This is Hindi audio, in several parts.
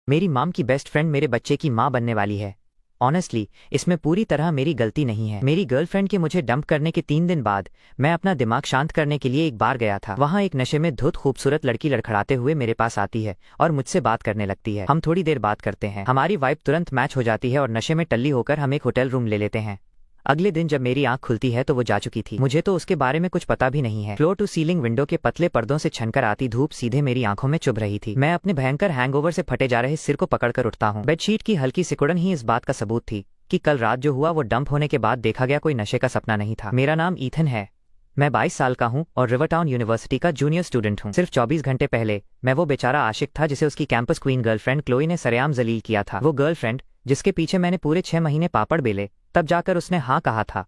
मेरी मॉम की बेस्ट फ्रेंड मेरे बच्चे की माँ बनने वाली है। ऑनेस्टली इसमें पूरी तरह मेरी गलती नहीं है। मेरी गर्लफ्रेंड के मुझे डंप करने के 3 दिन बाद मैं अपना दिमाग शांत करने के लिए एक बार गया था। वहाँ एक नशे में धुत खूबसूरत लड़की लड़खड़ाते हुए मेरे पास आती है और मुझसे बात करने लगती है। हम थोड़ी देर बात करते हैं, हमारी वाइब तुरंत मैच हो जाती है और नशे में टल्ली होकर हम एक होटल रूम ले लेते हैं। अगले दिन जब मेरी आंख खुलती है तो वो जा चुकी थी। मुझे तो उसके बारे में कुछ पता भी नहीं है। फ्लोर टू सीलिंग विंडो के पतले पर्दों से छनकर आती धूप सीधे मेरी आंखों में चुभ रही थी। मैं अपने भयंकर हैंगओवर से फटे जा रहे सिर को पकड़कर उठता हूँ। बेडशीट की हल्की सिकुड़न ही इस बात का सबूत थी कि कल रात जो हुआ वो डंप होने के बाद देखा गया कोई नशे का सपना नहीं था। मेरा नाम ईथन है, मैं 22 साल का हूँ और रिवरटाउन यूनिवर्सिटी का जूनियर स्टूडेंट हूँ। सिर्फ 24 घंटे पहले मैं वो बेचारा आशिक था जिसे उसकी कैंपस क्वीन गर्लफ्रेंड क्लोई ने सरेआम जलील किया था। वो गर्लफ्रेंड जिसके पीछे मैंने पूरे 6 महीने पापड़ बेले, तब जाकर उसने हाँ कहा था।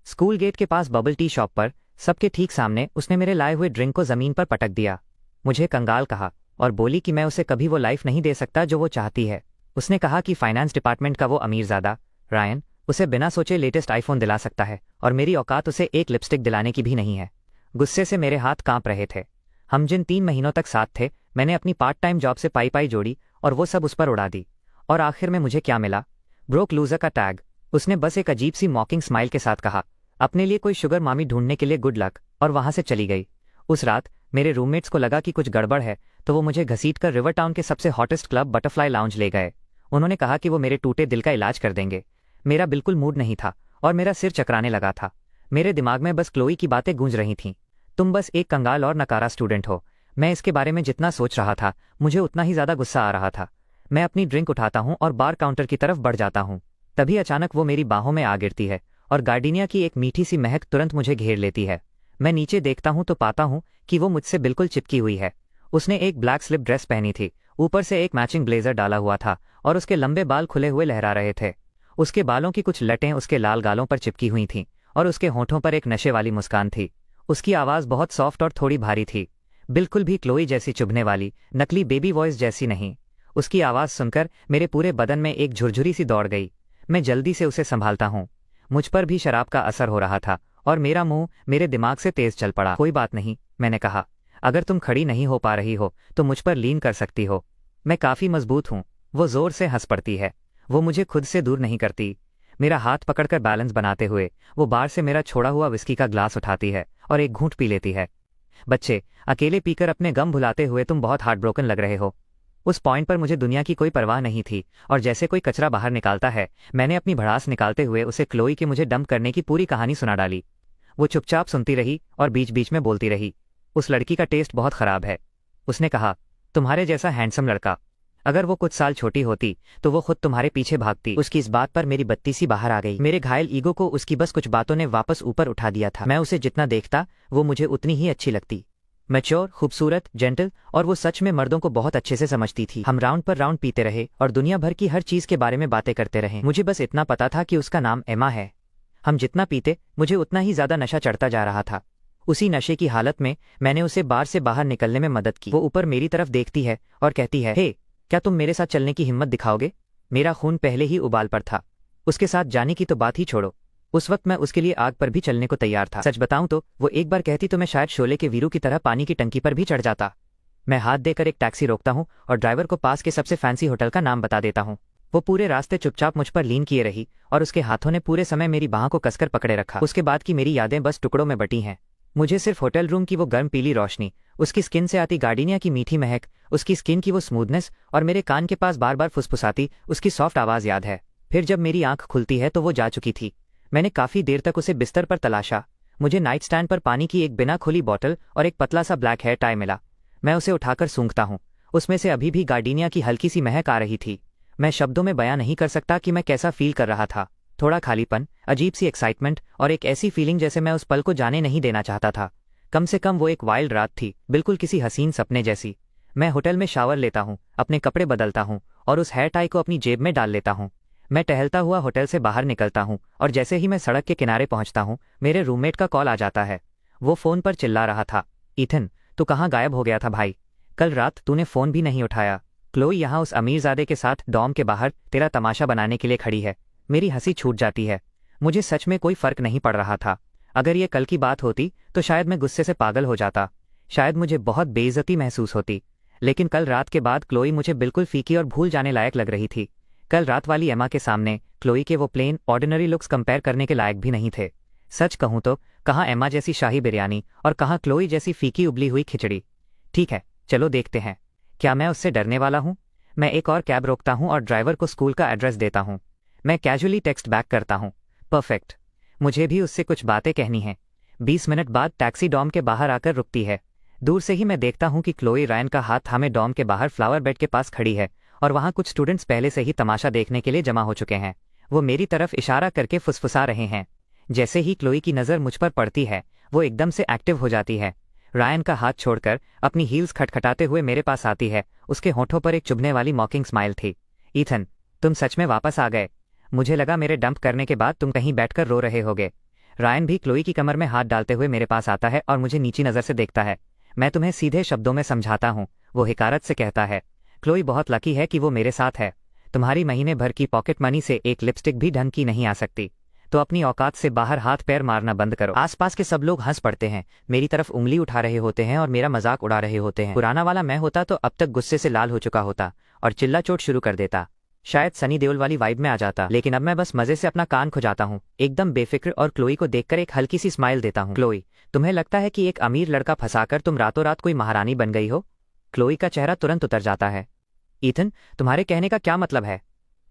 स्कूल गेट के पास बबल टी शॉप पर सबके ठीक सामने उसने मेरे लाए हुए ड्रिंक को जमीन पर पटक दिया, मुझे कंगाल कहा और बोली कि मैं उसे कभी वो लाइफ नहीं दे सकता जो वो चाहती है। उसने कहा कि फाइनेंस डिपार्टमेंट का वो अमीरजादा रायन उसे बिना सोचे लेटेस्ट आईफोन दिला सकता है और मेरी औकात उसे एक लिपस्टिक दिलाने की भी नहीं है। गुस्से से मेरे हाथ कांप रहे थे। हम जिन 3 महीनों तक साथ थे, मैंने अपनी पार्ट टाइम जॉब से पाई जोड़ी और वो सब उस पर उड़ा दी। और आखिर में मुझे क्या मिला? ब्रोक लूजर का टैग। उसने बस एक अजीब सी मॉकिंग स्माइल के साथ कहा, अपने लिए कोई शुगर मामी ढूंढने के लिए गुड लक, और वहां से चली गई। उस रात मेरे रूममेट्स को लगा कि कुछ गड़बड़ है तो वो मुझे घसीटकर रिवर टाउन के सबसे हॉटेस्ट क्लब बटरफ्लाई लाउंज ले गए। उन्होंने कहा कि वो मेरे टूटे दिल का इलाज कर देंगे। मेरा बिल्कुल मूड नहीं था और मेरा सिर चकराने लगा था। मेरे दिमाग में बस क्लोई की बातें गूंज रही थीं, तुम बस एक कंगाल और नकारा स्टूडेंट हो। मैं इसके बारे में जितना सोच रहा था मुझे उतना ही ज्यादा गुस्सा आ रहा था। मैं अपनी ड्रिंक उठाता हूँ और बार काउंटर की तरफ बढ़ जाता हूँ। तभी अचानक वो मेरी बाहों में आ गिरती है और गार्डिनिया की एक मीठी सी महक तुरंत मुझे घेर लेती है। मैं नीचे देखता हूँ तो पाता हूँ कि वो मुझसे बिल्कुल चिपकी हुई है। उसने एक ब्लैक स्लिप ड्रेस पहनी थी, ऊपर से एक मैचिंग ब्लेजर डाला हुआ था और उसके लंबे बाल खुले हुए लहरा रहे थे। उसके बालों की कुछ लटें उसके लाल गालों पर चिपकी हुई थीं और उसके होठों पर एक नशे वाली मुस्कान थी। उसकी आवाज़ बहुत सॉफ्ट और थोड़ी भारी थी, बिल्कुल भी क्लोई जैसी चुभने वाली नकली बेबी वॉइस जैसी नहीं। उसकी आवाज़ सुनकर मेरे पूरे बदन में एक झुरझुरी सी दौड़ गई। मैं जल्दी से उसे संभालता हूँ। मुझ पर भी शराब का असर हो रहा था और मेरा मुंह मेरे दिमाग से तेज चल पड़ा। कोई बात नहीं, मैंने कहा, अगर तुम खड़ी नहीं हो पा रही हो तो मुझ पर लीन कर सकती हो, मैं काफ़ी मजबूत हूँ। वो जोर से हंस पड़ती है। वो मुझे खुद से दूर नहीं करती। मेरा हाथ पकड़कर बैलेंस बनाते हुए वो बार से मेरा छोड़ा हुआ विस्की का ग्लास उठाती है और एक घूंट पी लेती है। बच्चे, अकेले पीकर अपने गम भुलाते हुए तुम बहुत हार्ट ब्रोकन लग रहे हो। उस पॉइंट पर मुझे दुनिया की कोई परवाह नहीं थी और जैसे कोई कचरा बाहर निकालता है, मैंने अपनी भड़ास निकालते हुए उसे क्लोई के मुझे डंप करने की पूरी कहानी सुना डाली। वो चुपचाप सुनती रही और बीच बीच में बोलती रही, उस लड़की का टेस्ट बहुत खराब है। उसने कहा, तुम्हारे जैसा हैंडसम लड़का, अगर वो कुछ साल छोटी होती तो वो खुद तुम्हारे पीछे भागती। उसकी इस बात पर मेरी बत्ती सी बाहर आ गई। मेरे घायल ईगो को उसकी बस कुछ बातों ने वापस ऊपर उठा दिया था। मैं उसे जितना देखता वो मुझे उतनी ही अच्छी लगती। मैच्योर, खूबसूरत, जेंटल, और वो सच में मर्दों को बहुत अच्छे से समझती थी। हम राउंड पर राउंड पीते रहे और दुनिया भर की हर चीज के बारे में बातें करते रहे। मुझे बस इतना पता था कि उसका नाम एमा है। हम जितना पीते मुझे उतना ही ज्यादा नशा चढ़ता जा रहा था। उसी नशे की हालत में मैंने उसे बार से बाहर निकलने में मदद की। वो ऊपर मेरी तरफ देखती है और कहती है, हे, क्या तुम मेरे साथ चलने की हिम्मत दिखाओगे? मेरा खून पहले ही उबाल पर था। उसके साथ जाने की तो बात ही छोड़ो, उस वक्त मैं उसके लिए आग पर भी चलने को तैयार था। सच बताऊं तो वो एक बार कहती तो मैं शायद शोले के वीरू की तरह पानी की टंकी पर भी चढ़ जाता। मैं हाथ देकर एक टैक्सी रोकता हूँ और ड्राइवर को पास के सबसे फैंसी होटल का नाम बता देता हूँ। वो पूरे रास्ते चुपचाप मुझ पर लीन किए रही और उसके हाथों ने पूरे समय मेरी बाहों को कसकर पकड़े रखा। उसके बाद की मेरी यादें बस टुकड़ों में बटी हैं। मुझे सिर्फ होटल रूम की वो गर्म पीली रोशनी, उसकी स्किन से आती गार्डिनिया की मीठी महक, उसकी स्किन की वो स्मूथनेस और मेरे कान के पास बार बार फुसफुसाती उसकी सॉफ्ट आवाज़ याद है। फिर जब मेरी आंख खुलती है तो वो जा चुकी थी। मैंने काफ़ी देर तक उसे बिस्तर पर तलाशा। मुझे नाइट स्टैंड पर पानी की एक बिना खुली बॉटल और एक पतला सा ब्लैक हेयर टाई मिला। मैं उसे उठाकर सूंघता हूँ। उसमें से अभी भी गार्डिनिया की हल्की सी महक आ रही थी। मैं शब्दों में बयां नहीं कर सकता कि मैं कैसा फील कर रहा था। थोड़ा खालीपन, अजीब सी एक्साइटमेंट और एक ऐसी फीलिंग जैसे मैं उस पल को जाने नहीं देना चाहता था। कम से कम वो एक वाइल्ड रात थी, बिल्कुल किसी हसीन सपने जैसी। मैं होटल में शावर लेता हूँ, अपने कपड़े बदलता हूँ और उस हेयर टाई को अपनी जेब में डाल लेता हूँ। मैं टहलता हुआ होटल से बाहर निकलता हूँ और जैसे ही मैं सड़क के किनारे पहुँचता हूँ, मेरे रूममेट का कॉल आ जाता है। वो फ़ोन पर चिल्ला रहा था, ईथन, तू कहाँ गायब हो गया था भाई? कल रात तूने फ़ोन भी नहीं उठाया। क्लोई यहाँ उस अमीरजादे के साथ डॉम के बाहर तेरा तमाशा बनाने के लिए खड़ी है। मेरी हंसी छूट जाती है। मुझे सच में कोई फ़र्क नहीं पड़ रहा था। अगर ये कल की बात होती तो शायद मैं गुस्से से पागल हो जाता। शायद मुझे बहुत बेइज्जती महसूस होती। लेकिन कल रात के बाद क्लोई मुझे बिल्कुल फीकी और भूल जाने लायक लग रही थी। कल रात वाली एमा के सामने क्लोई के वो प्लेन ऑर्डिनरी लुक्स कंपेयर करने के लायक भी नहीं थे। सच कहूं तो कहाँ एमा जैसी शाही बिरयानी और कहाँ क्लोई जैसी फीकी उबली हुई खिचड़ी। ठीक है, चलो देखते हैं। क्या मैं उससे डरने वाला हूँ? मैं एक और कैब रोकता हूँ और ड्राइवर को स्कूल का एड्रेस देता हूँ। मैं कैजुअली टेक्स्ट बैक करता हूँ, परफेक्ट। मुझे भी उससे कुछ बातें कहनी हैं। 20 मिनट बाद टैक्सी डॉम के बाहर आकर रुकती है। दूर से ही मैं देखता हूँ कि क्लोई रायन का हाथ थामे डॉम के बाहर फ्लावर बेड के पास खड़ी है और वहाँ कुछ स्टूडेंट्स पहले से ही तमाशा देखने के लिए जमा हो चुके हैं। वो मेरी तरफ इशारा करके फुसफुसा रहे हैं। जैसे ही क्लोई की नज़र मुझ पर पड़ती है वो एकदम से एक्टिव हो जाती है। रायन का हाथ छोड़कर अपनी हील्स खटखटाते हुए मेरे पास आती है। उसके होठों पर एक चुभने वाली मॉकिंग स्माइल थी। ईथन, तुम सच में वापस आ गए। मुझे लगा मेरे डंप करने के बाद तुम कहीं बैठकर रो रहे होगे। रायन भी क्लोई की कमर में हाथ डालते हुए मेरे पास आता है और मुझे नीची नज़र से देखता है। मैं तुम्हें सीधे शब्दों में समझाता हूँ, वो हिकारत से कहता है। क्लोई बहुत लकी है कि वो मेरे साथ है। तुम्हारी महीने भर की पॉकेट मनी से एक लिपस्टिक भी ढंग की नहीं आ सकती, तो अपनी औकात से बाहर हाथ पैर मारना बंद करो। आसपास के सब लोग हंस पड़ते हैं, मेरी तरफ उंगली उठा रहे होते हैं और मेरा मजाक उड़ा रहे होते हैं। पुराना वाला मैं होता तो अब तक गुस्से से लाल हो चुका होता और चिल्ला चोट शुरू कर देता। शायद सनी देओल वाली वाइब में आ जाता, लेकिन अब मैं बस मजे से अपना कान खुजाता हूँ, एकदम बेफिक्र, और क्लोई को देखकर एक हल्की सी स्माइल देता हूँ। क्लोई, तुम्हें लगता है कि एक अमीर लड़का फंसाकर तुम रातों रात कोई महारानी बन गई हो? क्लोई का चेहरा तुरंत उतर जाता है। ईथन, तुम्हारे कहने का क्या मतलब है?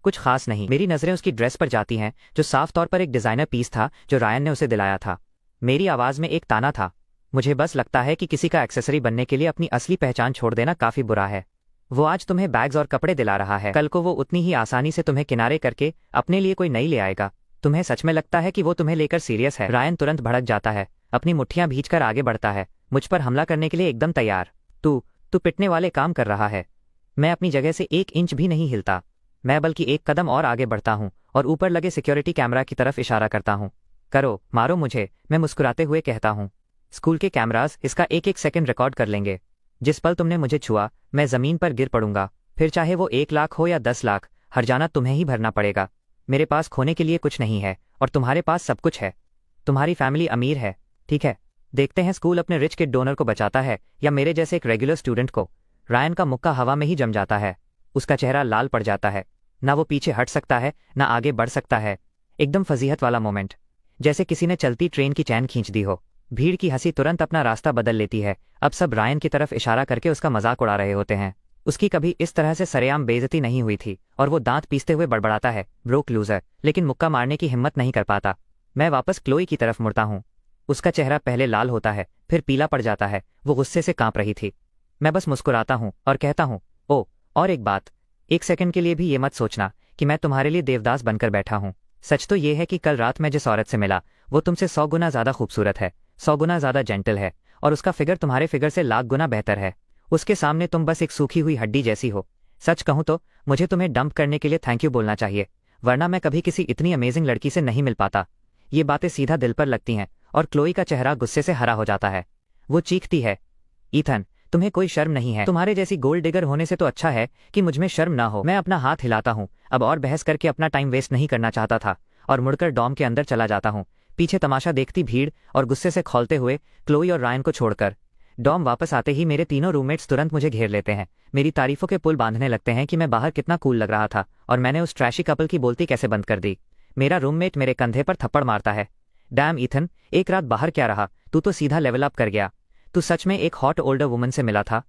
कुछ खास नहीं। मेरी नजरें उसकी ड्रेस पर जाती हैं, जो साफ तौर पर एक डिजाइनर पीस था जो रायन ने उसे दिलाया था। मेरी आवाज में एक ताना था। मुझे बस लगता है कि किसी का एक्सेसरी बनने के लिए अपनी असली पहचान छोड़ देना काफी बुरा है। वो आज तुम्हें बैग्स और कपड़े दिला रहा है, कल को वो उतनी ही आसानी से तुम्हें किनारे करके अपने लिए कोई नई ले आएगा। तुम्हें सच में लगता है कि वो तुम्हें लेकर सीरियस है? रायन तुरंत भड़क जाता है, अपनी मुट्ठियां भींचकर आगे बढ़ता है, मुझ पर हमला करने के लिए एकदम तैयार। तू पिटने वाले काम कर रहा है। मैं अपनी जगह से 1 इंच भी नहीं हिलता। मैं बल्कि एक कदम और आगे बढ़ता हूँ और ऊपर लगे सिक्योरिटी कैमरा की तरफ इशारा करता हूँ। करो, मारो मुझे, मैं मुस्कुराते हुए कहता हूँ। स्कूल के कैमरास इसका एक एक सेकंड रिकॉर्ड कर लेंगे। जिस पल तुमने मुझे छुआ मैं जमीन पर गिर पड़ूंगा, फिर चाहे वो 1 लाख हो या 10 लाख, हर्जाना तुम्हें ही भरना पड़ेगा। मेरे पास खोने के लिए कुछ नहीं है और तुम्हारे पास सब कुछ है। तुम्हारी फैमिली अमीर है, ठीक है। देखते हैं स्कूल अपने रिच किड डोनर को बचाता है या मेरे जैसे एक रेगुलर स्टूडेंट को। रायन का मुक्का हवा में ही जम जाता है, उसका चेहरा लाल पड़ जाता है। ना वो पीछे हट सकता है ना आगे बढ़ सकता है। एकदम फजीहत वाला मोमेंट, जैसे किसी ने चलती ट्रेन की चैन खींच दी हो। भीड़ की हंसी तुरंत अपना रास्ता बदल लेती है। अब सब रायन की तरफ इशारा करके उसका मजाक उड़ा रहे होते हैं। उसकी कभी इस तरह से सरेआम बेइज्जती नहीं हुई थी और वो दांत पीसते हुए बड़बड़ाता है, ब्रोक लूजर, लेकिन मुक्का मारने की हिम्मत नहीं कर पाता। मैं वापस क्लोई की तरफ मुड़ता हूँ। उसका चेहरा पहले लाल होता है, फिर पीला पड़ जाता है। वो गुस्से से कांप रही थी। मैं बस मुस्कुराता हूँ और कहता हूँ, ओ, और एक बात, 1 सेकंड के लिए भी ये मत सोचना कि मैं तुम्हारे लिए देवदास बनकर बैठा हूँ। सच तो ये है कि कल रात मैं जिस औरत से मिला वो तुमसे 100 गुना ज्यादा खूबसूरत है, 100 गुना ज्यादा जेंटल है, और उसका फिगर तुम्हारे फिगर से लाख गुना बेहतर है। उसके सामने तुम बस एक सूखी हुई हड्डी जैसी हो। सच कहूँ तो मुझे तुम्हें डंप करने के लिए थैंक यू बोलना चाहिए, वरना मैं कभी किसी इतनी अमेजिंग लड़की से नहीं मिल पाता। ये बातें सीधा दिल पर लगती हैं और क्लोई का चेहरा गुस्से से हरा हो जाता है। वो चीखती है, ईथन, तुम्हें कोई शर्म नहीं है? तुम्हारे जैसी गोल्ड डिगर होने से तो अच्छा है कि मुझ में शर्म ना हो। मैं अपना हाथ हिलाता हूँ, अब और बहस करके अपना टाइम वेस्ट नहीं करना चाहता था, और मुड़कर डॉम के अंदर चला जाता हूँ, पीछे तमाशा देखती भीड़ और गुस्से से खौलते हुए क्लोई और रायन को छोड़कर। डॉम वापस आते ही मेरे तीनों रूममेट्स तुरंत मुझे घेर लेते हैं, मेरी तारीफों के पुल बांधने लगते हैं कि मैं बाहर कितना कूल लग रहा था और मैंने उस ट्रैशी कपल की बोलती कैसे बंद कर दी। मेरा रूममेट मेरे कंधे पर थप्पड़ मारता है। डैम ईथन, एक रात बाहर क्या रहा, तू तो सीधा लेवल अप कर गया। तू सच में एक हॉट ओल्डर वुमन से मिला था?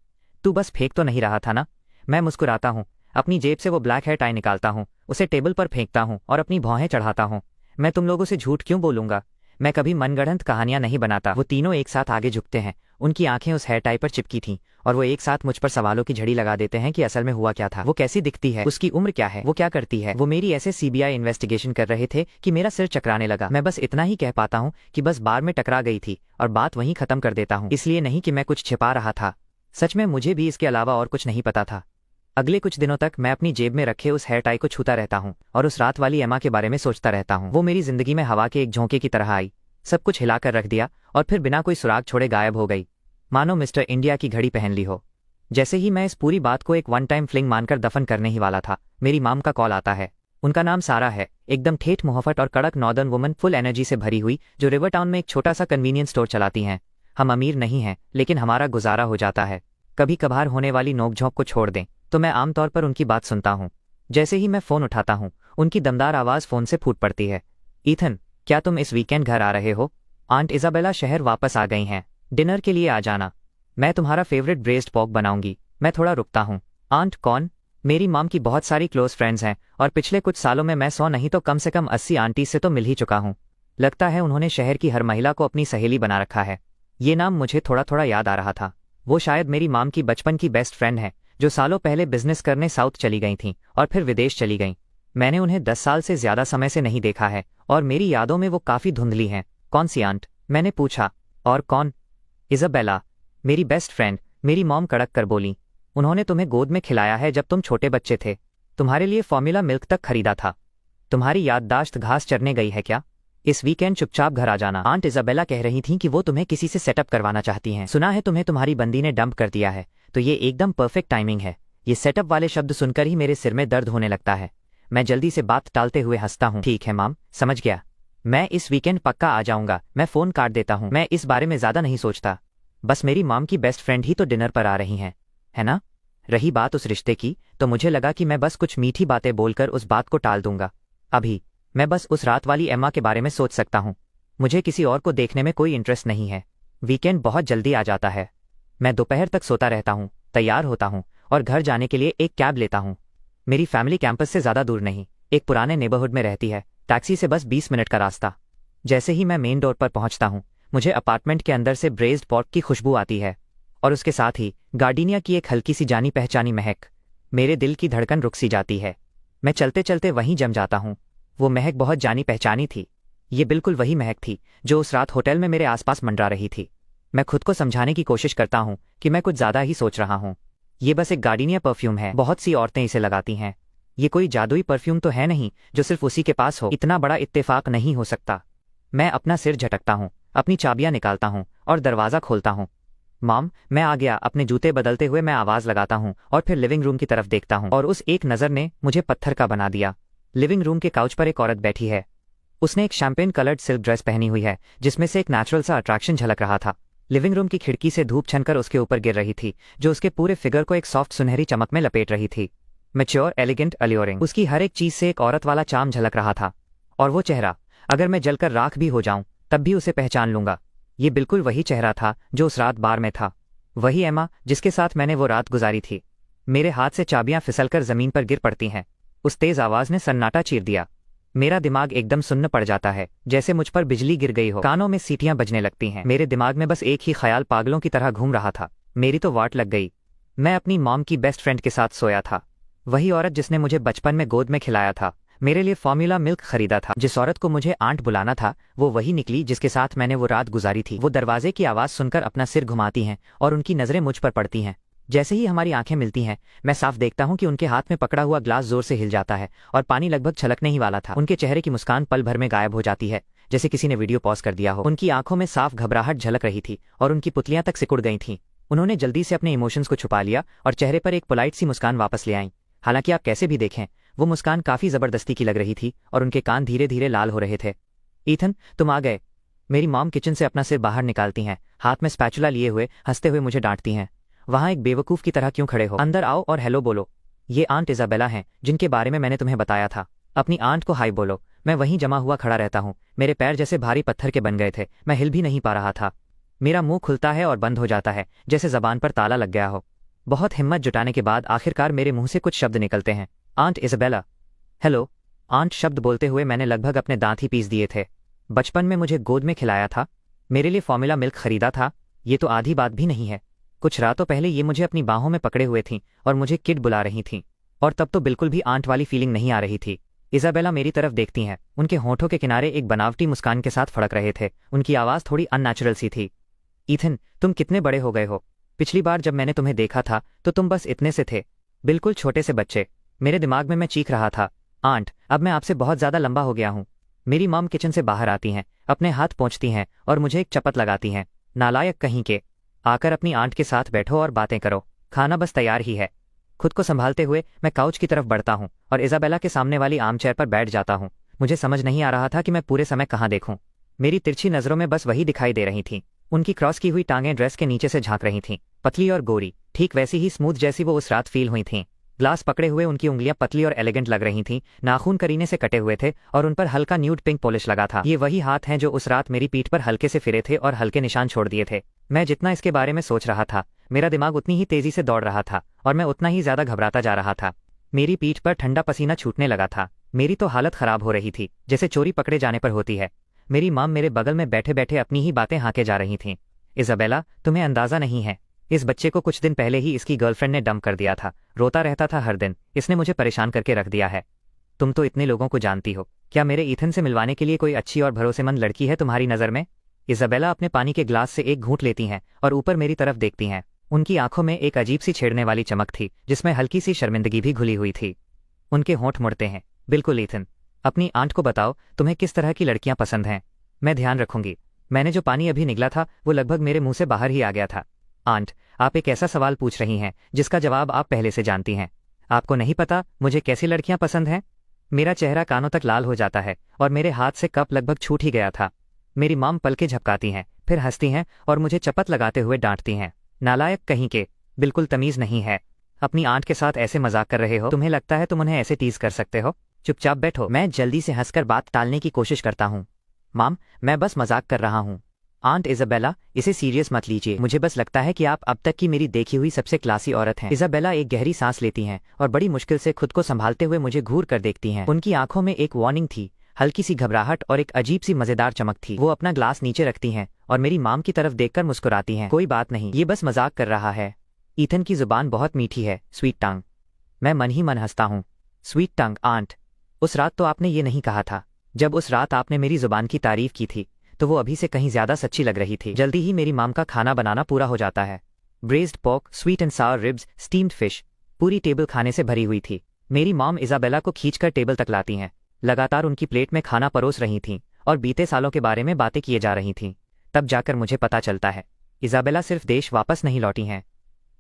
तू बस फेंक तो नहीं रहा था ना? मैं मुस्कुराता हूँ, अपनी जेब से वो ब्लैक हेयर टाई निकालता हूँ, उसे टेबल पर फेंकता हूँ और अपनी भौहें चढ़ाता हूँ। मैं तुम लोगों से झूठ क्यों बोलूंगा? मैं कभी मनगढ़ंत कहानियां नहीं बनाता। वो तीनों एक साथ आगे झुकते हैं, उनकी आंखें उस हेयर टाई पर चिपकी थीं और वो एक साथ मुझ पर सवालों की झड़ी लगा देते हैं कि असल में हुआ क्या था, वो कैसी दिखती है, उसकी उम्र क्या है, वो क्या करती है। वो मेरी ऐसे सीबीआई इन्वेस्टिगेशन कर रहे थे कि मेरा सिर चकराने लगा। मैं बस इतना ही कह पाता हूँ कि बस बार में टकरा गई थी और बात वहीं खत्म कर देता हूँ, इसलिए नहीं कि मैं कुछ छिपा रहा था। सच में मुझे भी इसके अलावा और कुछ नहीं पता था। अगले कुछ दिनों तक मैं अपनी जेब में रखे उस हेयर टाई को छूता रहता हूँ और उस रात वाली एमा के बारे में सोचता रहता हूँ। वो मेरी जिंदगी में हवा के एक झोंके की तरह आई, सब कुछ हिलाकर रख दिया और फिर बिना कोई सुराग छोड़े गायब हो गई, मानो मिस्टर इंडिया की घड़ी पहन ली हो। जैसे ही मैं इस पूरी बात को एक 1 टाइम फ्लिंग मानकर दफन करने ही वाला था, मेरी माम का कॉल आता है। उनका नाम सारा है, एकदम ठेठ मुहफ़्फ़ट और कड़क नॉर्दर्न वुमन, फुल एनर्जी से भरी हुई, जो रिवर टाउन में एक छोटा सा कन्वीनियंस स्टोर चलाती हैं। हम अमीर नहीं हैं, लेकिन हमारा गुजारा हो जाता है। कभी कभार होने वाली नोकझोंक को छोड़ दें तो मैं आमतौर पर उनकी बात सुनता हूँ। जैसे ही मैं फ़ोन उठाता हूँ उनकी दमदार आवाज़ फ़ोन से फूट पड़ती है। ईथन, क्या तुम इस वीकेंड घर आ रहे हो? आंट इज़ाबेला शहर वापस आ गई हैं, डिनर के लिए आ जाना। मैं तुम्हारा फेवरेट ब्रेस्ड पॉर्क बनाऊंगी। मैं थोड़ा रुकता हूँ। आंट कौन? मेरी मॉम की बहुत सारी क्लोज फ्रेंड्स हैं और पिछले कुछ सालों में मैं 100 नहीं तो कम से कम 80 आंटी से तो मिल ही चुका हूँ। लगता है उन्होंने शहर की हर महिला को अपनी सहेली बना रखा है। ये नाम मुझे थोड़ा थोड़ा याद आ रहा था। वो शायद मेरी मॉम की बचपन की बेस्ट फ्रेंड है जो सालों पहले बिजनेस करने साउथ चली गई थीं और फिर विदेश चली गईं। मैंने उन्हें 10 साल से ज्यादा समय से नहीं देखा है और मेरी यादों में वो काफ़ी धुंधली हैं। कौन सी आंट? मैंने पूछा। और कौन? इज़ाबेला, मेरी बेस्ट फ्रेंड, मेरी मॉम कड़क कर बोली। उन्होंने तुम्हें गोद में खिलाया है जब तुम छोटे बच्चे थे। तुम्हारे लिए फॉर्मूला मिल्क तक खरीदा था। तुम्हारी याददाश्त घास चरने गई है क्या? इस वीकेंड चुपचाप घर आ जाना। आंट इज़ाबेला कह रही थीं कि वो तुम्हें किसी से सेटअप करवाना चाहती हैं। सुना है तुम्हें तुम्हारी बंदी ने डंप कर दिया है, तो ये एकदम परफेक्ट टाइमिंग है। ये सेटअप वाले शब्द सुनकर ही मेरे सिर में दर्द होने लगता है। मैं जल्दी से बात टालते हुए हंसता हूँ। ठीक है माम, समझ गया। मैं इस वीकेंड पक्का आ जाऊंगा। मैं फ़ोन काट देता हूँ। मैं इस बारे में ज़्यादा नहीं सोचता। बस मेरी मॉम की बेस्ट फ्रेंड ही तो डिनर पर आ रही हैं, है ना? रही बात उस रिश्ते की, तो मुझे लगा कि मैं बस कुछ मीठी बातें बोलकर उस बात को टाल दूंगा। अभी मैं बस उस रात वाली एम्मा के बारे में सोच सकता हूँ। मुझे किसी और को देखने में कोई इंटरेस्ट नहीं है। वीकेंड बहुत जल्दी आ जाता है। मैं दोपहर तक सोता रहता हूँ, तैयार होता हूँ और घर जाने के लिए एक कैब लेता हूँ। मेरी फैमिली कैंपस से ज़्यादा दूर नहीं, एक पुराने नेबरहुड में रहती है। टैक्सी से बस 20 मिनट का रास्ता। जैसे ही मैं मेन डोर पर पहुंचता हूँ मुझे अपार्टमेंट के अंदर से ब्रेस्ड पॉर्क की खुशबू आती है और उसके साथ ही गार्डिनिया की एक हल्की सी जानी पहचानी महक। मेरे दिल की धड़कन रुक सी जाती है। मैं चलते चलते वहीं जम जाता हूँ। वो महक बहुत जानी पहचानी थी। ये बिल्कुल वही महक थी जो उस रात होटल में मेरे आसपास मंडरा रही थी। मैं खुद को समझाने की कोशिश करता हूँ कि मैं कुछ ज़्यादा ही सोच रहा हूँ। ये बस एक गार्डिनिया परफ्यूम है, बहुत सी औरतें इसे लगाती हैं। ये कोई जादुई परफ्यूम तो है नहीं जो सिर्फ उसी के पास हो। इतना बड़ा इत्तेफाक नहीं हो सकता। मैं अपना सिर झटकता हूँ, अपनी चाबियां निकालता हूँ और दरवाज़ा खोलता हूँ। मॉम, मैं आ गया। अपने जूते बदलते हुए मैं आवाज़ लगाता हूँ और फिर लिविंग रूम की तरफ देखता हूँ और उस एक नज़र ने मुझे पत्थर का बना दिया। लिविंग रूम के काउच पर एक औरत बैठी है। उसने एक शैम्पेन कलर्ड सिल्क ड्रेस पहनी हुई है जिसमें से एक नेचुरल सा अट्रैक्शन झलक रहा था। लिविंग रूम की खिड़की से धूप छनकर उसके ऊपर गिर रही थी जो उसके पूरे फिगर को एक सॉफ्ट सुनहरी चमक में लपेट रही थी। Mature, elegant, alluring. उसकी हर एक चीज़ से एक औरत वाला चार्म झलक रहा था। और वो चेहरा, अगर मैं जलकर राख भी हो जाऊं तब भी उसे पहचान लूंगा। ये बिल्कुल वही चेहरा था जो उस रात बार में था। वही एम्मा जिसके साथ मैंने वो रात गुजारी थी। मेरे हाथ से चाबियां फिसलकर जमीन पर गिर पड़ती हैं। उस तेज आवाज ने सन्नाटा चीर दिया। मेरा दिमाग एकदम सुन्न पड़ जाता है, जैसे मुझ पर बिजली गिर गई हो। कानों में सीटियां बजने लगती हैं। मेरे दिमाग में बस एक ही ख्याल पागलों की तरह घूम रहा था। मेरी तो वाट लग गई। मैं अपनी मॉम की बेस्ट फ्रेंड के साथ सोया था। वही औरत जिसने मुझे बचपन में गोद में खिलाया था, मेरे लिए फॉर्मूला मिल्क खरीदा था। जिस औरत को मुझे आंट बुलाना था वो वही निकली जिसके साथ मैंने वो रात गुजारी थी। वो दरवाजे की आवाज़ सुनकर अपना सिर घुमाती हैं और उनकी नज़रें मुझ पर पड़ती हैं। जैसे ही हमारी आंखें मिलती हैं मैं साफ देखता हूं कि उनके हाथ में पकड़ा हुआ ग्लास जोर से हिल जाता है और पानी लगभग छलकने ही वाला था। उनके चेहरे की मुस्कान पल भर में गायब हो जाती है, जैसे किसी ने वीडियो पॉज कर दिया हो। उनकी आंखों में साफ घबराहट झलक रही थी और उनकी पुतलियां तक सिकुड़ गई थीं। उन्होंने जल्दी से अपने इमोशंस को छुपा लिया और चेहरे पर एक पोलाइट सी मुस्कान वापस ले आईं। हालांकि आप कैसे भी देखें वो मुस्कान काफ़ी ज़बरदस्ती की लग रही थी और उनके कान धीरे धीरे लाल हो रहे थे। ईथन, तुम आ गए। मेरी मॉम किचन से अपना सिर बाहर निकालती हैं, हाथ में स्पैचुला लिए हुए हंसते हुए मुझे डांटती हैं। वहाँ एक बेवकूफ़ की तरह क्यों खड़े हो? अंदर आओ और हेलो बोलो। ये आंट इज़ाबेला हैं जिनके बारे में मैंने तुम्हें बताया था। अपनी आंट को हाई बोलो। मैं वहीं जमा हुआ खड़ा रहता हूँ। मेरे पैर जैसे भारी पत्थर के बन गए थे। मैं हिल भी नहीं पा रहा था। मेरा मुंह खुलता है और बंद हो जाता है, जैसे जबान पर ताला लग गया हो। बहुत हिम्मत जुटाने के बाद आखिरकार मेरे मुंह से कुछ शब्द निकलते हैं। Aunt Isabella. हेलो। आंट शब्द बोलते हुए मैंने लगभग अपने दांत ही पीस दिए थे। बचपन में मुझे गोद में खिलाया था, मेरे लिए फॉर्मूला मिल्क खरीदा था। ये तो आधी बात भी नहीं है। कुछ रातों पहले ये मुझे अपनी बाहों में पकड़े हुए थीं और मुझे किड बुला रही थीं, और तब तो बिल्कुल भी आंट वाली फीलिंग नहीं आ रही थी। इज़ाबेला मेरी तरफ देखती हैं। उनके होंठों के किनारे एक बनावटी मुस्कान के साथ फड़क रहे थे। उनकी आवाज़ थोड़ी अननेचुरल सी थी। ईथन, तुम कितने बड़े हो गए हो। पिछली बार जब मैंने तुम्हें देखा था तो तुम बस इतने से थे, बिल्कुल छोटे से बच्चे। मेरे दिमाग में मैं चीख रहा था, आंट, अब मैं आपसे बहुत ज़्यादा लंबा हो गया हूँ। मेरी मॉम किचन से बाहर आती हैं, अपने हाथ पोंछती हैं और मुझे एक चपत लगाती हैं। नालायक कहीं के, आकर अपनी आंट के साथ बैठो और बातें करो। खाना बस तैयार ही है। खुद को संभालते हुए मैं काउच की तरफ बढ़ता हूँ और इज़ाबेला के सामने वाली आर्म चेयर पर बैठ जाता हूँ। मुझे समझ नहीं आ रहा था कि मैं पूरे समय कहाँ देखूँ। मेरी तिरछी नज़रों में बस वही दिखाई दे रही थीं। उनकी क्रॉस की हुई टांगें ड्रेस के नीचे से झांक रही थीं, पतली और गोरी, ठीक वैसी ही स्मूथ जैसी वो उस रात फील हुई थीं। ग्लास पकड़े हुए उनकी उंगलियां पतली और एलिगेंट लग रही थीं, नाखून करीने से कटे हुए थे और उन पर हल्का न्यूड पिंक पॉलिश लगा था। ये वही हाथ हैं जो उस रात मेरी पीठ पर हल्के से फिरे थे और हल्के निशान छोड़ दिए थे। मैं जितना इसके बारे में सोच रहा था, मेरा दिमाग उतनी ही तेजी से दौड़ रहा था और मैं उतना ही ज्यादा घबराता जा रहा था। मेरी पीठ पर ठंडा पसीना छूटने लगा था। मेरी तो हालत खराब हो रही थी, जैसे चोरी पकड़े जाने पर होती है। मेरी माम मेरे बगल में बैठे बैठे अपनी ही बातें हाँके जा रही थीं। इज़ाबेला, तुम्हें अंदाजा नहीं है, इस बच्चे को कुछ दिन पहले ही इसकी गर्लफ्रेंड ने डंप कर दिया था। रोता रहता था हर दिन, इसने मुझे परेशान करके रख दिया है। तुम तो इतने लोगों को जानती हो, क्या मेरे ईथन से मिलवाने के लिए कोई अच्छी और भरोसेमंद लड़की है तुम्हारी नज़र में? इज़ाबेला अपने पानी के ग्लास से एक घूंट लेती हैं और ऊपर मेरी तरफ देखती हैं। उनकी आंखों में एक अजीब सी छेड़ने वाली चमक थी, जिसमें हल्की सी शर्मिंदगी भी घुली हुई थी। उनके होंठ मुड़ते हैं। बिल्कुल ईथन, अपनी आंट को बताओ तुम्हें किस तरह की लड़कियां पसंद हैं। मैं ध्यान रखूंगी। मैंने जो पानी अभी निगला था वो लगभग मेरे मुंह से बाहर ही आ गया था। आंट, आप एक ऐसा सवाल पूछ रही हैं जिसका जवाब आप पहले से जानती हैं। आपको नहीं पता मुझे कैसी लड़कियां पसंद हैं? मेरा चेहरा कानों तक लाल हो जाता है और मेरे हाथ से कप लगभग छूट ही गया था। मेरी माम पलके झपकाती हैं, फिर हंसती हैं और मुझे चपत लगाते हुए डांटती हैं। नालायक कहीं के, बिल्कुल तमीज नहीं है। अपनी आंट के साथ ऐसे मजाक कर रहे हो? तुम्हें लगता है तुम उन्हें ऐसे टीज कर सकते हो? चुपचाप बैठो। मैं जल्दी से हंसकर बात टालने की कोशिश करता हूँ। माम, मैं बस मजाक कर रहा हूँ। आंट इज़ाबेला, इसे सीरियस मत लीजिए। मुझे बस लगता है कि आप अब तक की मेरी देखी हुई सबसे क्लासी औरत हैं। इज़ाबेला एक गहरी सांस लेती हैं और बड़ी मुश्किल से खुद को संभालते हुए मुझे घूर कर देखती हैं। उनकी आंखों में एक वार्निंग थी, हल्की सी घबराहट और एक अजीब सी मजेदार चमक थी। वो अपना ग्लास नीचे रखती हैं और मेरी माम की तरफ देखकर मुस्कुराती हैं। कोई बात नहीं, ये बस मजाक कर रहा है। ईथन की जुबान बहुत मीठी है, स्वीट टंग। मैं मन ही मन हंसता हूँ। स्वीट टंग आंट, उस रात तो आपने ये नहीं कहा था। जब उस रात आपने मेरी जुबान की तारीफ की थी तो वो अभी से कहीं ज्यादा सच्ची लग रही थी। जल्दी ही मेरी माम का खाना बनाना पूरा हो जाता है। Braised pork, sweet and sour ribs, steamed fish, पूरी टेबल खाने से भरी हुई थी। मेरी माम इज़ाबेला को खींचकर टेबल तक लाती हैं, लगातार उनकी प्लेट में खाना परोस रही थीं और बीते सालों के बारे में बातें किए जा रही थीं। तब जाकर मुझे पता चलता है, इज़ाबेला सिर्फ देश वापस नहीं लौटी हैं,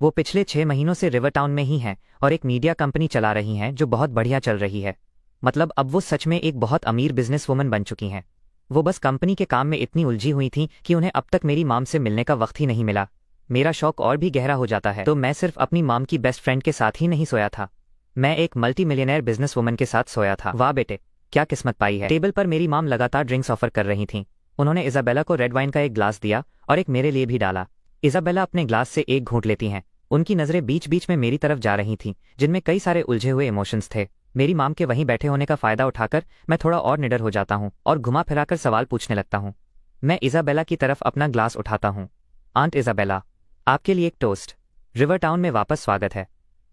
वो पिछले 6 महीनों से रिवर टाउन में ही हैं और एक मीडिया कंपनी चला रही हैं जो बहुत बढ़िया चल रही है। मतलब अब वो सच में एक बहुत अमीर बिजनेस वुमन बन चुकी हैं। वो बस कंपनी के काम में इतनी उलझी हुई थीं कि उन्हें अब तक मेरी माम से मिलने का वक्त ही नहीं मिला। मेरा शौक और भी गहरा हो जाता है तो मैं सिर्फ अपनी माम की बेस्ट फ्रेंड के साथ ही नहीं सोया था, मैं एक मल्टी मिलियनेयर बिजनेस वुमन के साथ सोया था। वाह बेटे, क्या किस्मत पाई है। टेबल पर मेरी माम लगातार ड्रिंक्स ऑफर कर रही थीं। उन्होंने इज़ाबेला को रेड वाइन का एक ग्लास दिया और एक मेरे लिए भी डाला। इज़ाबेला अपने ग्लास से एक घूंट लेती हैं। उनकी नजरें बीच बीच में मेरी तरफ जा रही थीं, जिनमें कई सारे उलझे हुए इमोशंस थे। मेरी माम के वहीं बैठे होने का फायदा उठाकर मैं थोड़ा और निडर हो जाता हूँ और घुमा फिराकर सवाल पूछने लगता हूँ। मैं इज़ाबेला की तरफ अपना ग्लास उठाता हूँ। आंट इज़ाबेला, आपके लिए एक टोस्ट। रिवर टाउन में वापस स्वागत है।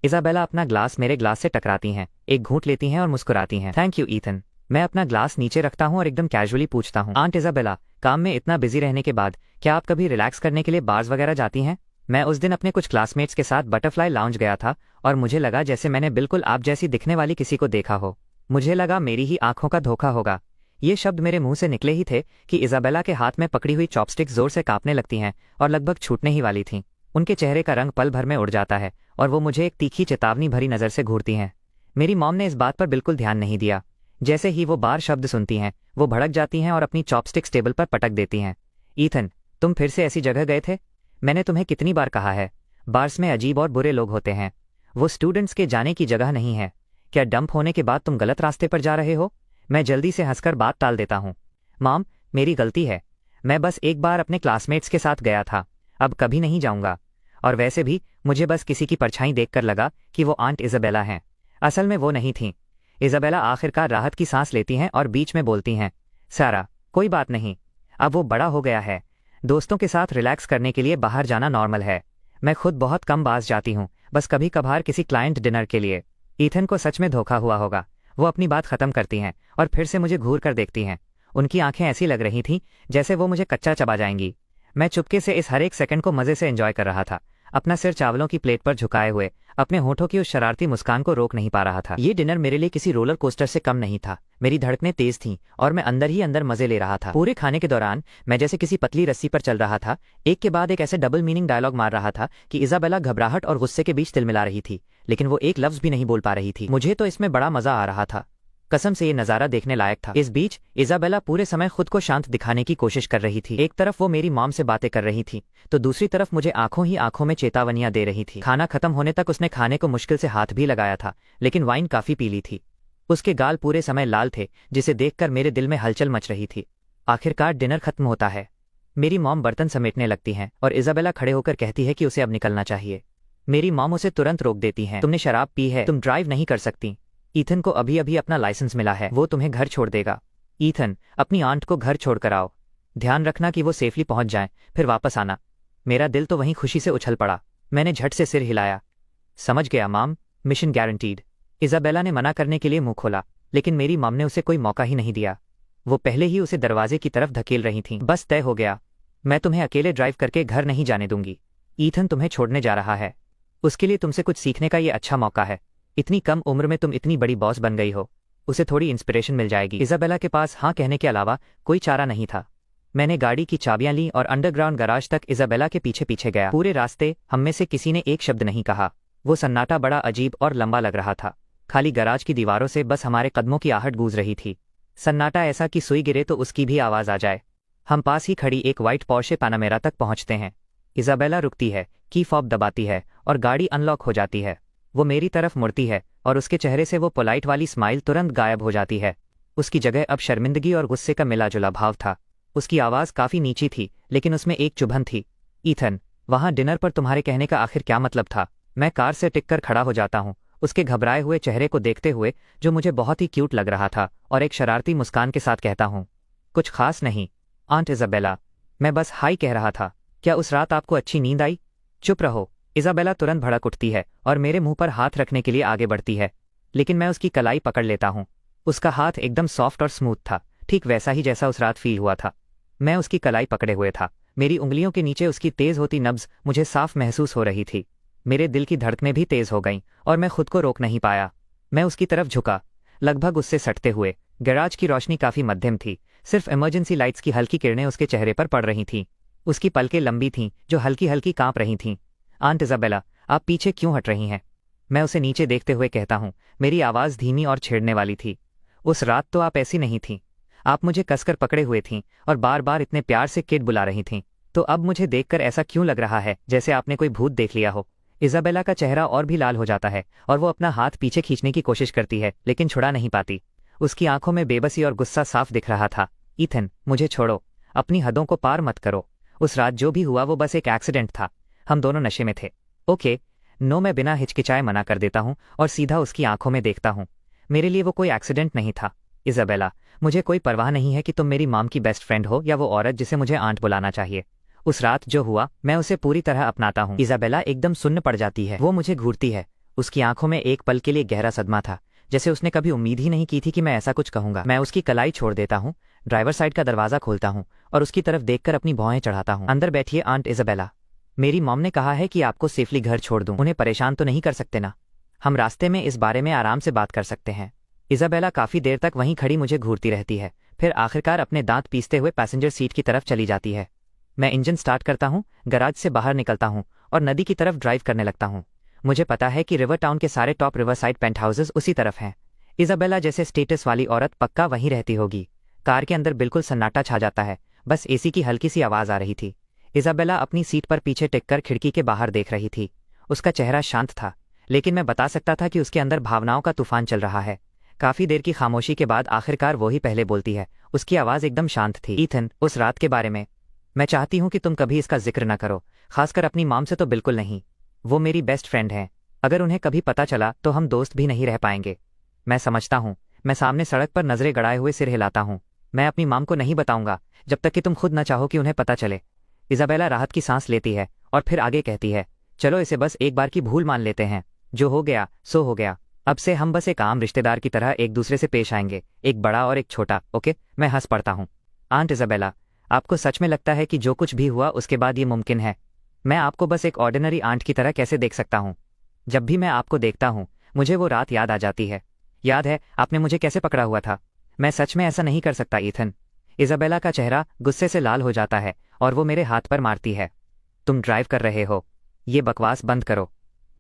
इज़ाबेला अपना ग्लास मेरे ग्लास से टकराती हैं, एक घूंट लेती हैं और मुस्कुराती हैं। Thank you Ethan. मैं अपना ग्लास नीचे रखता हूँ और एकदम कैजुअली पूछता हूँ, आंट इज़ाबेला, काम में इतना बिजी रहने के बाद क्या आप कभी रिलैक्स करने के लिए बार्स वगैरह जाती हैं? मैं उस दिन अपने कुछ क्लासमेट्स के साथ बटरफ्लाई लाउंज गया था और मुझे लगा जैसे मैंने बिल्कुल आप जैसी दिखने वाली किसी को देखा हो। मुझे लगा मेरी ही आंखों का धोखा होगा। ये शब्द मेरे मुंह से निकले ही थे कि इज़ाबेला के हाथ में पकड़ी हुई चॉपस्टिक्स जोर से कांपने लगती हैं और लगभग छूटने ही वाली थीं। उनके चेहरे का रंग पल भर में उड़ जाता है और वो मुझे एक तीखी चेतावनी भरी नज़र से घूरती हैं। मेरी मॉम ने इस बात पर बिल्कुल ध्यान नहीं दिया। जैसे ही वो बार शब्द सुनती हैं वो भड़क जाती हैं और अपनी चॉपस्टिक्स टेबल पर पटक देती हैं। ईथन, तुम फिर से ऐसी जगह गए थे? मैंने तुम्हें कितनी बार कहा है, बार्स में अजीब और बुरे लोग होते हैं, वो स्टूडेंट्स के जाने की जगह नहीं है। क्या डंप होने के बाद तुम गलत रास्ते पर जा रहे हो? मैं जल्दी से हंसकर बात टाल देता हूँ। मॉम, मेरी गलती है, मैं बस एक बार अपने क्लासमेट्स के साथ गया था, अब कभी नहीं जाऊंगा। और वैसे भी मुझे बस किसी की परछाई देखकर लगा कि वो आंट इज़ाबेला हैं। असल में वो नहीं थीं। इज़ाबेला आखिरकार राहत की सांस लेती हैं और बीच में बोलती हैं, सारा, कोई बात नहीं, अब वो बड़ा हो गया है, दोस्तों के साथ रिलैक्स करने के लिए बाहर जाना नॉर्मल है। मैं खुद बहुत कम बास जाती हूँ, बस कभी कभार किसी क्लाइंट डिनर के लिए। ईथन को सच में धोखा हुआ होगा। वो अपनी बात खत्म करती हैं और फिर से मुझे घूर कर देखती हैं। उनकी आंखें ऐसी लग रही थीं जैसे वो मुझे कच्चा चबा जाएंगी। मैं चुपके से इस हर एक सेकंड को मजे से एंजॉय कर रहा था, अपना सिर चावलों की प्लेट पर झुकाए हुए अपने होठों की उस शरारती मुस्कान को रोक नहीं पा रहा था। ये डिनर मेरे लिए किसी रोलर कोस्टर से कम नहीं था। मेरी धड़कनें तेज थीं और मैं अंदर ही अंदर मजे ले रहा था। पूरे खाने के दौरान मैं जैसे किसी पतली रस्सी पर चल रहा था, एक के बाद एक ऐसे डबल मीनिंग डायलॉग मार रहा था कि इज़ाबेला घबराहट और गुस्से के बीच तिलमिला रही थी, लेकिन वो एक लफ्ज भी नहीं बोल पा रही थी। मुझे तो इसमें बड़ा मजा आ रहा था। कसम से ये नज़ारा देखने लायक था। इस बीच इजाबेला पूरे समय खुद को शांत दिखाने की कोशिश कर रही थी। एक तरफ वो मेरी मॉम से बातें कर रही थी तो दूसरी तरफ मुझे आंखों ही आंखों में चेतावनियां दे रही थी। खाना खत्म होने तक उसने खाने को मुश्किल से हाथ भी लगाया था, लेकिन वाइन काफी पी ली थी। उसके गाल पूरे समय लाल थे, जिसे देखकर मेरे दिल में हलचल मच रही थी। आखिरकार डिनर खत्म होता है। मेरी मॉम बर्तन समेटने लगती हैं और इजाबेला खड़े होकर कहती है कि उसे अब निकलना चाहिए। मेरी मॉम उसे तुरंत रोक देती हैं। तुमने शराब पी है, तुम ड्राइव नहीं कर सकती। ईथन को अभी अभी अपना लाइसेंस मिला है, वो तुम्हें घर छोड़ देगा। ईथन, अपनी आंट को घर छोड़ कर आओ। ध्यान रखना कि वो सेफली पहुंच जाए, फिर वापस आना। मेरा दिल तो वहीं खुशी से उछल पड़ा। मैंने झट से सिर हिलाया। समझ गया माम, मिशन गारंटीड। इजाबेला ने मना करने के लिए मुंह खोला, लेकिन मेरी मॉम ने उसे कोई मौका ही नहीं दिया। वो पहले ही उसे दरवाजे की तरफ धकेल रही थीं। बस तय हो गया, मैं तुम्हें अकेले ड्राइव करके घर नहीं जाने दूंगी। ईथन तुम्हें छोड़ने जा रहा है। उसके लिए तुमसे कुछ सीखने का ये अच्छा मौका है। इतनी कम उम्र में तुम इतनी बड़ी बॉस बन गई हो, उसे थोड़ी इंस्पिरेशन मिल जाएगी। इजाबेला के पास हाँ कहने के अलावा कोई चारा नहीं था। मैंने गाड़ी की चाबियां ली और अंडरग्राउंड गैराज तक इजाबेला के पीछे पीछे गया। पूरे रास्ते हम में से किसी ने एक शब्द नहीं कहा। वो सन्नाटा बड़ा अजीब और लंबा लग रहा था। खाली गैराज की दीवारों से बस हमारे कदमों की आहट गूंज रही थी। सन्नाटा ऐसा कि सुई गिरे तो उसकी भी आवाज आ जाए। हम पास ही खड़ी एक वाइट पोर्शे पैनामेरा तक पहुंचते हैं। इजाबेला रुकती है, की फॉब दबाती है और गाड़ी अनलॉक हो जाती है। वो मेरी तरफ मुड़ती है और उसके चेहरे से वो पोलाइट वाली स्माइल तुरंत गायब हो जाती है। उसकी जगह अब शर्मिंदगी और गुस्से का मिला जुला भाव था। उसकी आवाज़ काफ़ी नीची थी, लेकिन उसमें एक चुभन थी। ईथन, वहाँ डिनर पर तुम्हारे कहने का आखिर क्या मतलब था? मैं कार से टिककर खड़ा हो जाता हूँ, उसके घबराए हुए चेहरे को देखते हुए, जो मुझे बहुत ही क्यूट लग रहा था, और एक शरारती मुस्कान के साथ कहता हूँ, कुछ खास नहीं आंट इजाबेला, मैं बस हाई कह रहा था। क्या उस रात आपको अच्छी नींद आई? चुप रहो। इजाबेला तुरंत भड़क उठती है और मेरे मुंह पर हाथ रखने के लिए आगे बढ़ती है, लेकिन मैं उसकी कलाई पकड़ लेता हूँ। उसका हाथ एकदम सॉफ्ट और स्मूथ था, ठीक वैसा ही जैसा उस रात फील हुआ था। मैं उसकी कलाई पकड़े हुए था। मेरी उंगलियों के नीचे उसकी तेज होती नब्ज मुझे साफ महसूस हो रही थी। मेरे दिल की धड़कनें भी तेज हो गईं और मैं खुद को रोक नहीं पाया। मैं उसकी तरफ झुका, लगभग उससे सटते हुए। गैराज की रोशनी काफी मध्यम थी, सिर्फ इमरजेंसी लाइट्स की हल्की किरणें उसके चेहरे पर पड़ रही थीं। उसकी पलकें लंबी थीं, जो हल्की हल्की कांप रही थीं। आंट इजाबेला, आप पीछे क्यों हट रही हैं? मैं उसे नीचे देखते हुए कहता हूँ। मेरी आवाज़ धीमी और छेड़ने वाली थी। उस रात तो आप ऐसी नहीं थीं। आप मुझे कसकर पकड़े हुए थीं और बार बार इतने प्यार से किड बुला रही थीं। तो अब मुझे देखकर ऐसा क्यों लग रहा है जैसे आपने कोई भूत देख लिया हो? इजाबेला का चेहरा और भी लाल हो जाता है और वो अपना हाथ पीछे खींचने की कोशिश करती है, लेकिन छुड़ा नहीं पाती। उसकी आंखों में बेबसी और गुस्सा साफ दिख रहा था। ईथन, मुझे छोड़ो, अपनी हदों को पार मत करो। उस रात जो भी हुआ वो बस एक एक्सीडेंट था। हम दोनों नशे में थे। ओके, नो, मैं बिना हिचकिचाए मना कर देता हूँ और सीधा उसकी आंखों में देखता हूँ। मेरे लिए वो कोई एक्सीडेंट नहीं था। इजाबेला, मुझे कोई परवाह नहीं है कि तुम मेरी मॉम की बेस्ट फ्रेंड हो या वो औरत जिसे मुझे आंट बुलाना चाहिए। उस रात जो हुआ मैं उसे पूरी तरह अपनाता हूँ। इजाबेला एकदम सुन्न पड़ जाती है। वो मुझे घूरती है। उसकी आंखों में एक पल के लिए गहरा सदमा था, जैसे उसने कभी उम्मीद ही नहीं की थी कि मैं ऐसा कुछ कहूंगा। मैं उसकी कलाई छोड़ देता हूँ, ड्राइवर साइड का दरवाजा खोलता हूँ और उसकी तरफ देखकर अपनी भौहें चढ़ाता हूँ। अंदर बैठिए आंट इजाबेला, मेरी मॉम ने कहा है कि आपको सेफली घर छोड़ दूं। उन्हें परेशान तो नहीं कर सकते ना? हम रास्ते में इस बारे में आराम से बात कर सकते हैं। इजाबेला काफी देर तक वहीं खड़ी मुझे घूरती रहती है, फिर आखिरकार अपने दांत पीसते हुए पैसेंजर सीट की तरफ चली जाती है। मैं इंजन स्टार्ट करता हूँ, गैराज से बाहर निकलता हूँ और नदी की तरफ ड्राइव करने लगता हूँ। मुझे पता है कि रिवर टाउन के सारे top river side paint houses उसी तरफ हैं। इजाबेला जैसे स्टेटस वाली औरत पक्का वहीं रहती होगी। कार के अंदर बिल्कुल सन्नाटा छा जाता है, बस एसी की हल्की सी आवाज आ रही थी। इजाबेला अपनी सीट पर पीछे टिककर खिड़की के बाहर देख रही थी। उसका चेहरा शांत था, लेकिन मैं बता सकता था कि उसके अंदर भावनाओं का तूफान चल रहा है। काफी देर की खामोशी के बाद आखिरकार वो ही पहले बोलती है। उसकी आवाज एकदम शांत थी। ईथन, उस रात के बारे में मैं चाहती हूँ कि तुम कभी इसका जिक्र न करो, खासकर अपनी मॉम से तो बिल्कुल नहीं। वो मेरी बेस्ट फ्रेंड है। अगर उन्हें कभी पता चला तो हम दोस्त भी नहीं रह पाएंगे। मैं समझता हूँ। मैं सामने सड़क पर नजरें गड़ाए हुए सिर हिलाता हूँ। मैं अपनी मॉम को नहीं बताऊंगा जब तक कि तुम खुद न चाहो कि उन्हें पता चले। इजाबेला राहत की सांस लेती है और फिर आगे कहती है, चलो इसे बस एक बार की भूल मान लेते हैं। जो हो गया सो हो गया। अब से हम बस एक आम रिश्तेदार की तरह एक दूसरे से पेश आएंगे, एक बड़ा और एक छोटा। ओके? मैं हंस पड़ता हूँ। आंट इजाबेला, आपको सच में लगता है कि जो कुछ भी हुआ उसके बाद ये मुमकिन है? मैं आपको बस एक ऑर्डिनरी आंट की तरह कैसे देख सकता हूँ? जब भी मैं आपको देखता हूँ मुझे वो रात याद आ जाती है। याद है आपने मुझे कैसे पकड़ा हुआ था? मैं सच में ऐसा नहीं कर सकता ईथन। इजाबेला का चेहरा गुस्से से लाल हो जाता है और वो मेरे हाथ पर मारती है। तुम ड्राइव कर रहे हो, ये बकवास बंद करो।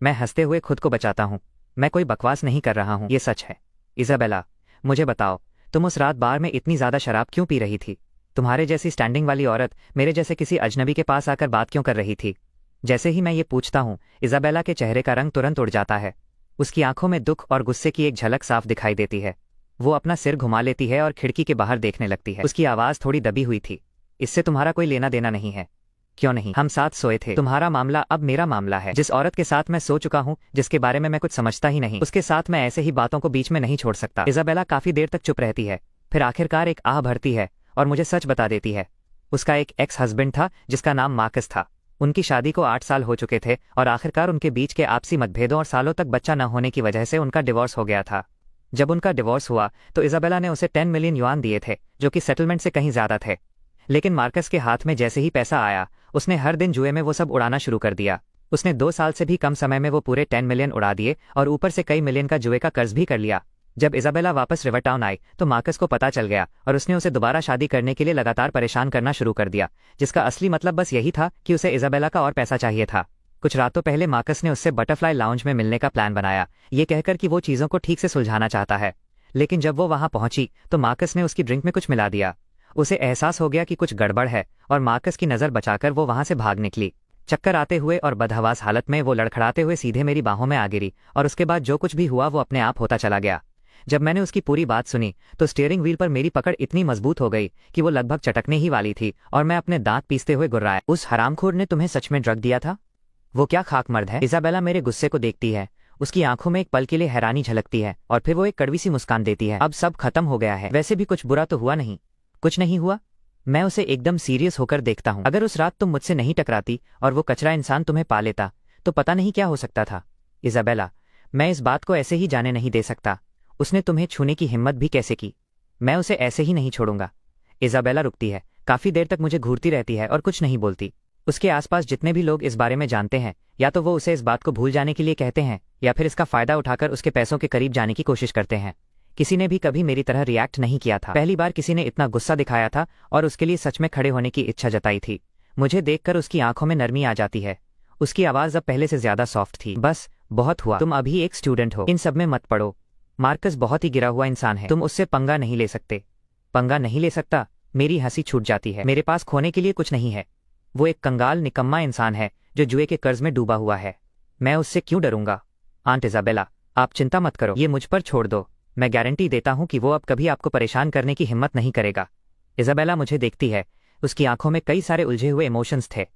मैं हंसते हुए खुद को बचाता हूँ। मैं कोई बकवास नहीं कर रहा हूँ, ये सच है। इजाबेला, मुझे बताओ, तुम उस रात बार में इतनी ज्यादा शराब क्यों पी रही थी? तुम्हारे जैसी स्टैंडिंग वाली औरत मेरे जैसे किसी अजनबी के पास आकर बात क्यों कर रही थी? जैसे ही मैं ये पूछता हूँ, इजाबेला के चेहरे का रंग तुरंत उड़ जाता है। उसकी आंखों में दुख और गुस्से की एक झलक साफ दिखाई देती है। वो अपना सिर घुमा लेती है और खिड़की के बाहर देखने लगती है। उसकी आवाज थोड़ी दबी हुई थी। इससे तुम्हारा कोई लेना देना नहीं है। क्यों नहीं? हम साथ सोए थे। तुम्हारा मामला अब मेरा मामला है। जिस औरत के साथ मैं सो चुका हूँ, जिसके बारे में मैं कुछ समझता ही नहीं, उसके साथ मैं ऐसे ही बातों को बीच में नहीं छोड़ सकता। इजाबेला काफी देर तक चुप रहती है, फिर आखिरकार एक आह भरती है और मुझे सच बता देती है। उसका एक एक्स हस्बैंड था जिसका नाम मार्कस था। उनकी शादी को 8 साल हो चुके थे और आखिरकार उनके बीच के आपसी मतभेदों और सालों तक बच्चा न होने की वजह से उनका डिवोर्स हो गया था। जब उनका डिवोर्स हुआ तो इजाबेला ने उसे 10 मिलियन युआन दिए थे, जो कि सेटलमेंट से कहीं ज्यादा थे। लेकिन मार्कस के हाथ में जैसे ही पैसा आया, उसने हर दिन जुए में वो सब उड़ाना शुरू कर दिया। उसने 2 साल से भी कम समय में वो पूरे 10 मिलियन उड़ा दिए और ऊपर से कई मिलियन का जुए का कर्ज भी कर लिया। जब इजाबेला वापस रिवर टाउन आई तो मार्कस को पता चल गया और उसने उसे दोबारा शादी करने के लिए लगातार परेशान करना शुरू कर दिया, जिसका असली मतलब बस यही था कि उसे इजाबेला का और पैसा चाहिए था। कुछ रातों पहले मार्कस ने उससे बटरफ्लाई लाउंज में मिलने का प्लान बनाया, ये कहकर कि वो चीज़ों को ठीक से सुलझाना चाहता है। लेकिन जब वो वहां पहुंची तो मार्कस ने उसकी ड्रिंक में कुछ मिला दिया। उसे एहसास हो गया कि कुछ गड़बड़ है और मार्कस की नज़र बचाकर वो वहां से भाग निकली। चक्कर आते हुए और बदहवास हालत में वो लड़खड़ाते हुए सीधे मेरी बाहों में आ गिरी और उसके बाद जो कुछ भी हुआ वो अपने आप होता चला गया। जब मैंने उसकी पूरी बात सुनी तो स्टीयरिंग व्हील पर मेरी पकड़ इतनी मजबूत हो गई कि वो लगभग चटकने ही वाली थी और मैं अपने दांत पीसते हुए गुर्राया। उस हरामखोर ने तुम्हें सच में ड्रग दिया था? वो क्या खाक मर्द है? इजाबेला मेरे गुस्से को देखती है। उसकी आंखों में एक पल के लिए हैरानी झलकती है और फिर वो एक कड़वी सी मुस्कान देती है। अब सब खत्म हो गया है। वैसे भी कुछ बुरा तो हुआ नहीं। कुछ नहीं हुआ? मैं उसे एकदम सीरियस होकर देखता हूँ। अगर उस रात तुम मुझसे नहीं टकराती और वो कचरा इंसान तुम्हें पा लेता तो पता नहीं क्या हो सकता था। इजाबेला, मैं इस बात को ऐसे ही जाने नहीं दे सकता। उसने तुम्हें छूने की हिम्मत भी कैसे की? मैं उसे ऐसे ही नहीं छोड़ूंगा। इजाबेला रुकती है, काफी देर तक मुझे घूरती रहती है और कुछ नहीं बोलती। उसके आसपास जितने भी लोग इस बारे में जानते हैं, या तो वो उसे इस बात को भूल जाने के लिए कहते हैं या फिर इसका फायदा उठाकर उसके पैसों के करीब जाने की कोशिश करते हैं। किसी ने भी कभी मेरी तरह रिएक्ट नहीं किया था। पहली बार किसी ने इतना गुस्सा दिखाया था और उसके लिए सच में खड़े होने की इच्छा जताई थी। मुझे देखकर उसकी आंखों में नरमी आ जाती है। उसकी आवाज अब पहले से ज्यादा सॉफ्ट थी। बस, बहुत हुआ। तुम अभी एक स्टूडेंट हो, इन सब में मत पड़ो। मार्कस बहुत ही गिरा हुआ इंसान है। तुम उससे पंगा नहीं ले सकते। पंगा नहीं ले सकता? मेरी हंसी छूट जाती है। मेरे पास खोने के लिए कुछ नहीं है। वो एक कंगाल निकम्मा इंसान है जो जुए के कर्ज में डूबा हुआ है। मैं उससे क्यों डरूंगा? आंट इजाबेला, आप चिंता मत करो, ये मुझ पर छोड़ दो। मैं गारंटी देता हूं कि वो अब कभी आपको परेशान करने की हिम्मत नहीं करेगा। इजाबेला मुझे देखती है। उसकी आंखों में कई सारे उलझे हुए इमोशंस थे।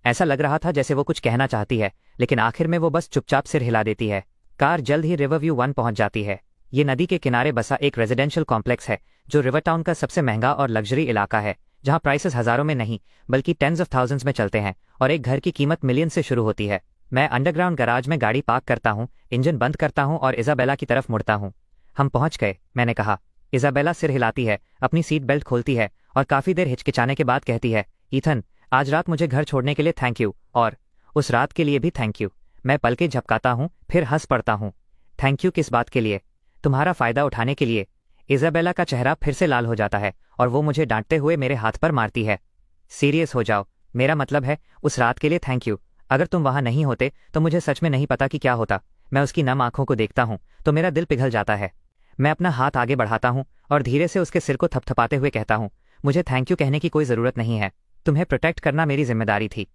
ऐसा लग रहा था जैसे वो कुछ कहना चाहती है, लेकिन आखिर में वो बस चुपचाप सिर हिला देती है। कार जल्द ही रिवरव्यू 1 पहुंच जाती है। ये नदी के किनारे बसा एक रेजिडेंशियल कॉम्प्लेक्स है जो रिवर टाउन का सबसे महंगा और लग्जरी इलाका है, जहां प्राइसेस हजारों में नहीं बल्कि टेंस ऑफ थाउजेंड्स में चलते हैं और एक घर की कीमत मिलियन से शुरू होती है। मैं अंडरग्राउंड गैराज में गाड़ी पार्क करता हूँ, इंजन बंद करता हूँ और इजाबेला की तरफ मुड़ता हूँ। हम पहुंच गए, मैंने कहा। इजाबेला सिर हिलाती है, अपनी सीट बेल्ट खोलती है और काफी देर हिचकिचाने के बाद कहती है, ईथन, आज रात मुझे घर छोड़ने के लिए थैंक यू, और उस रात के लिए भी थैंक यू। मैं पलके झपकाता हूँ, फिर हंस पड़ता हूँ। थैंक यू किस बात के लिए? तुम्हारा फायदा उठाने के लिए। इजाबेला का चेहरा फिर से लाल हो जाता है और वो मुझे डांटते हुए मेरे हाथ पर मारती है। सीरियस हो जाओ, मेरा मतलब है उस रात के लिए थैंक यू। अगर तुम वहां नहीं होते तो मुझे सच में नहीं पता कि क्या होता। मैं उसकी नम आंखों को देखता हूं तो मेरा दिल पिघल जाता है। मैं अपना हाथ आगे बढ़ाता हूं और धीरे से उसके सिर को थपथपाते हुए कहता हूं, मुझे थैंक यू कहने की कोई जरूरत नहीं है। तुम्हें प्रोटेक्ट करना मेरी जिम्मेदारी थी।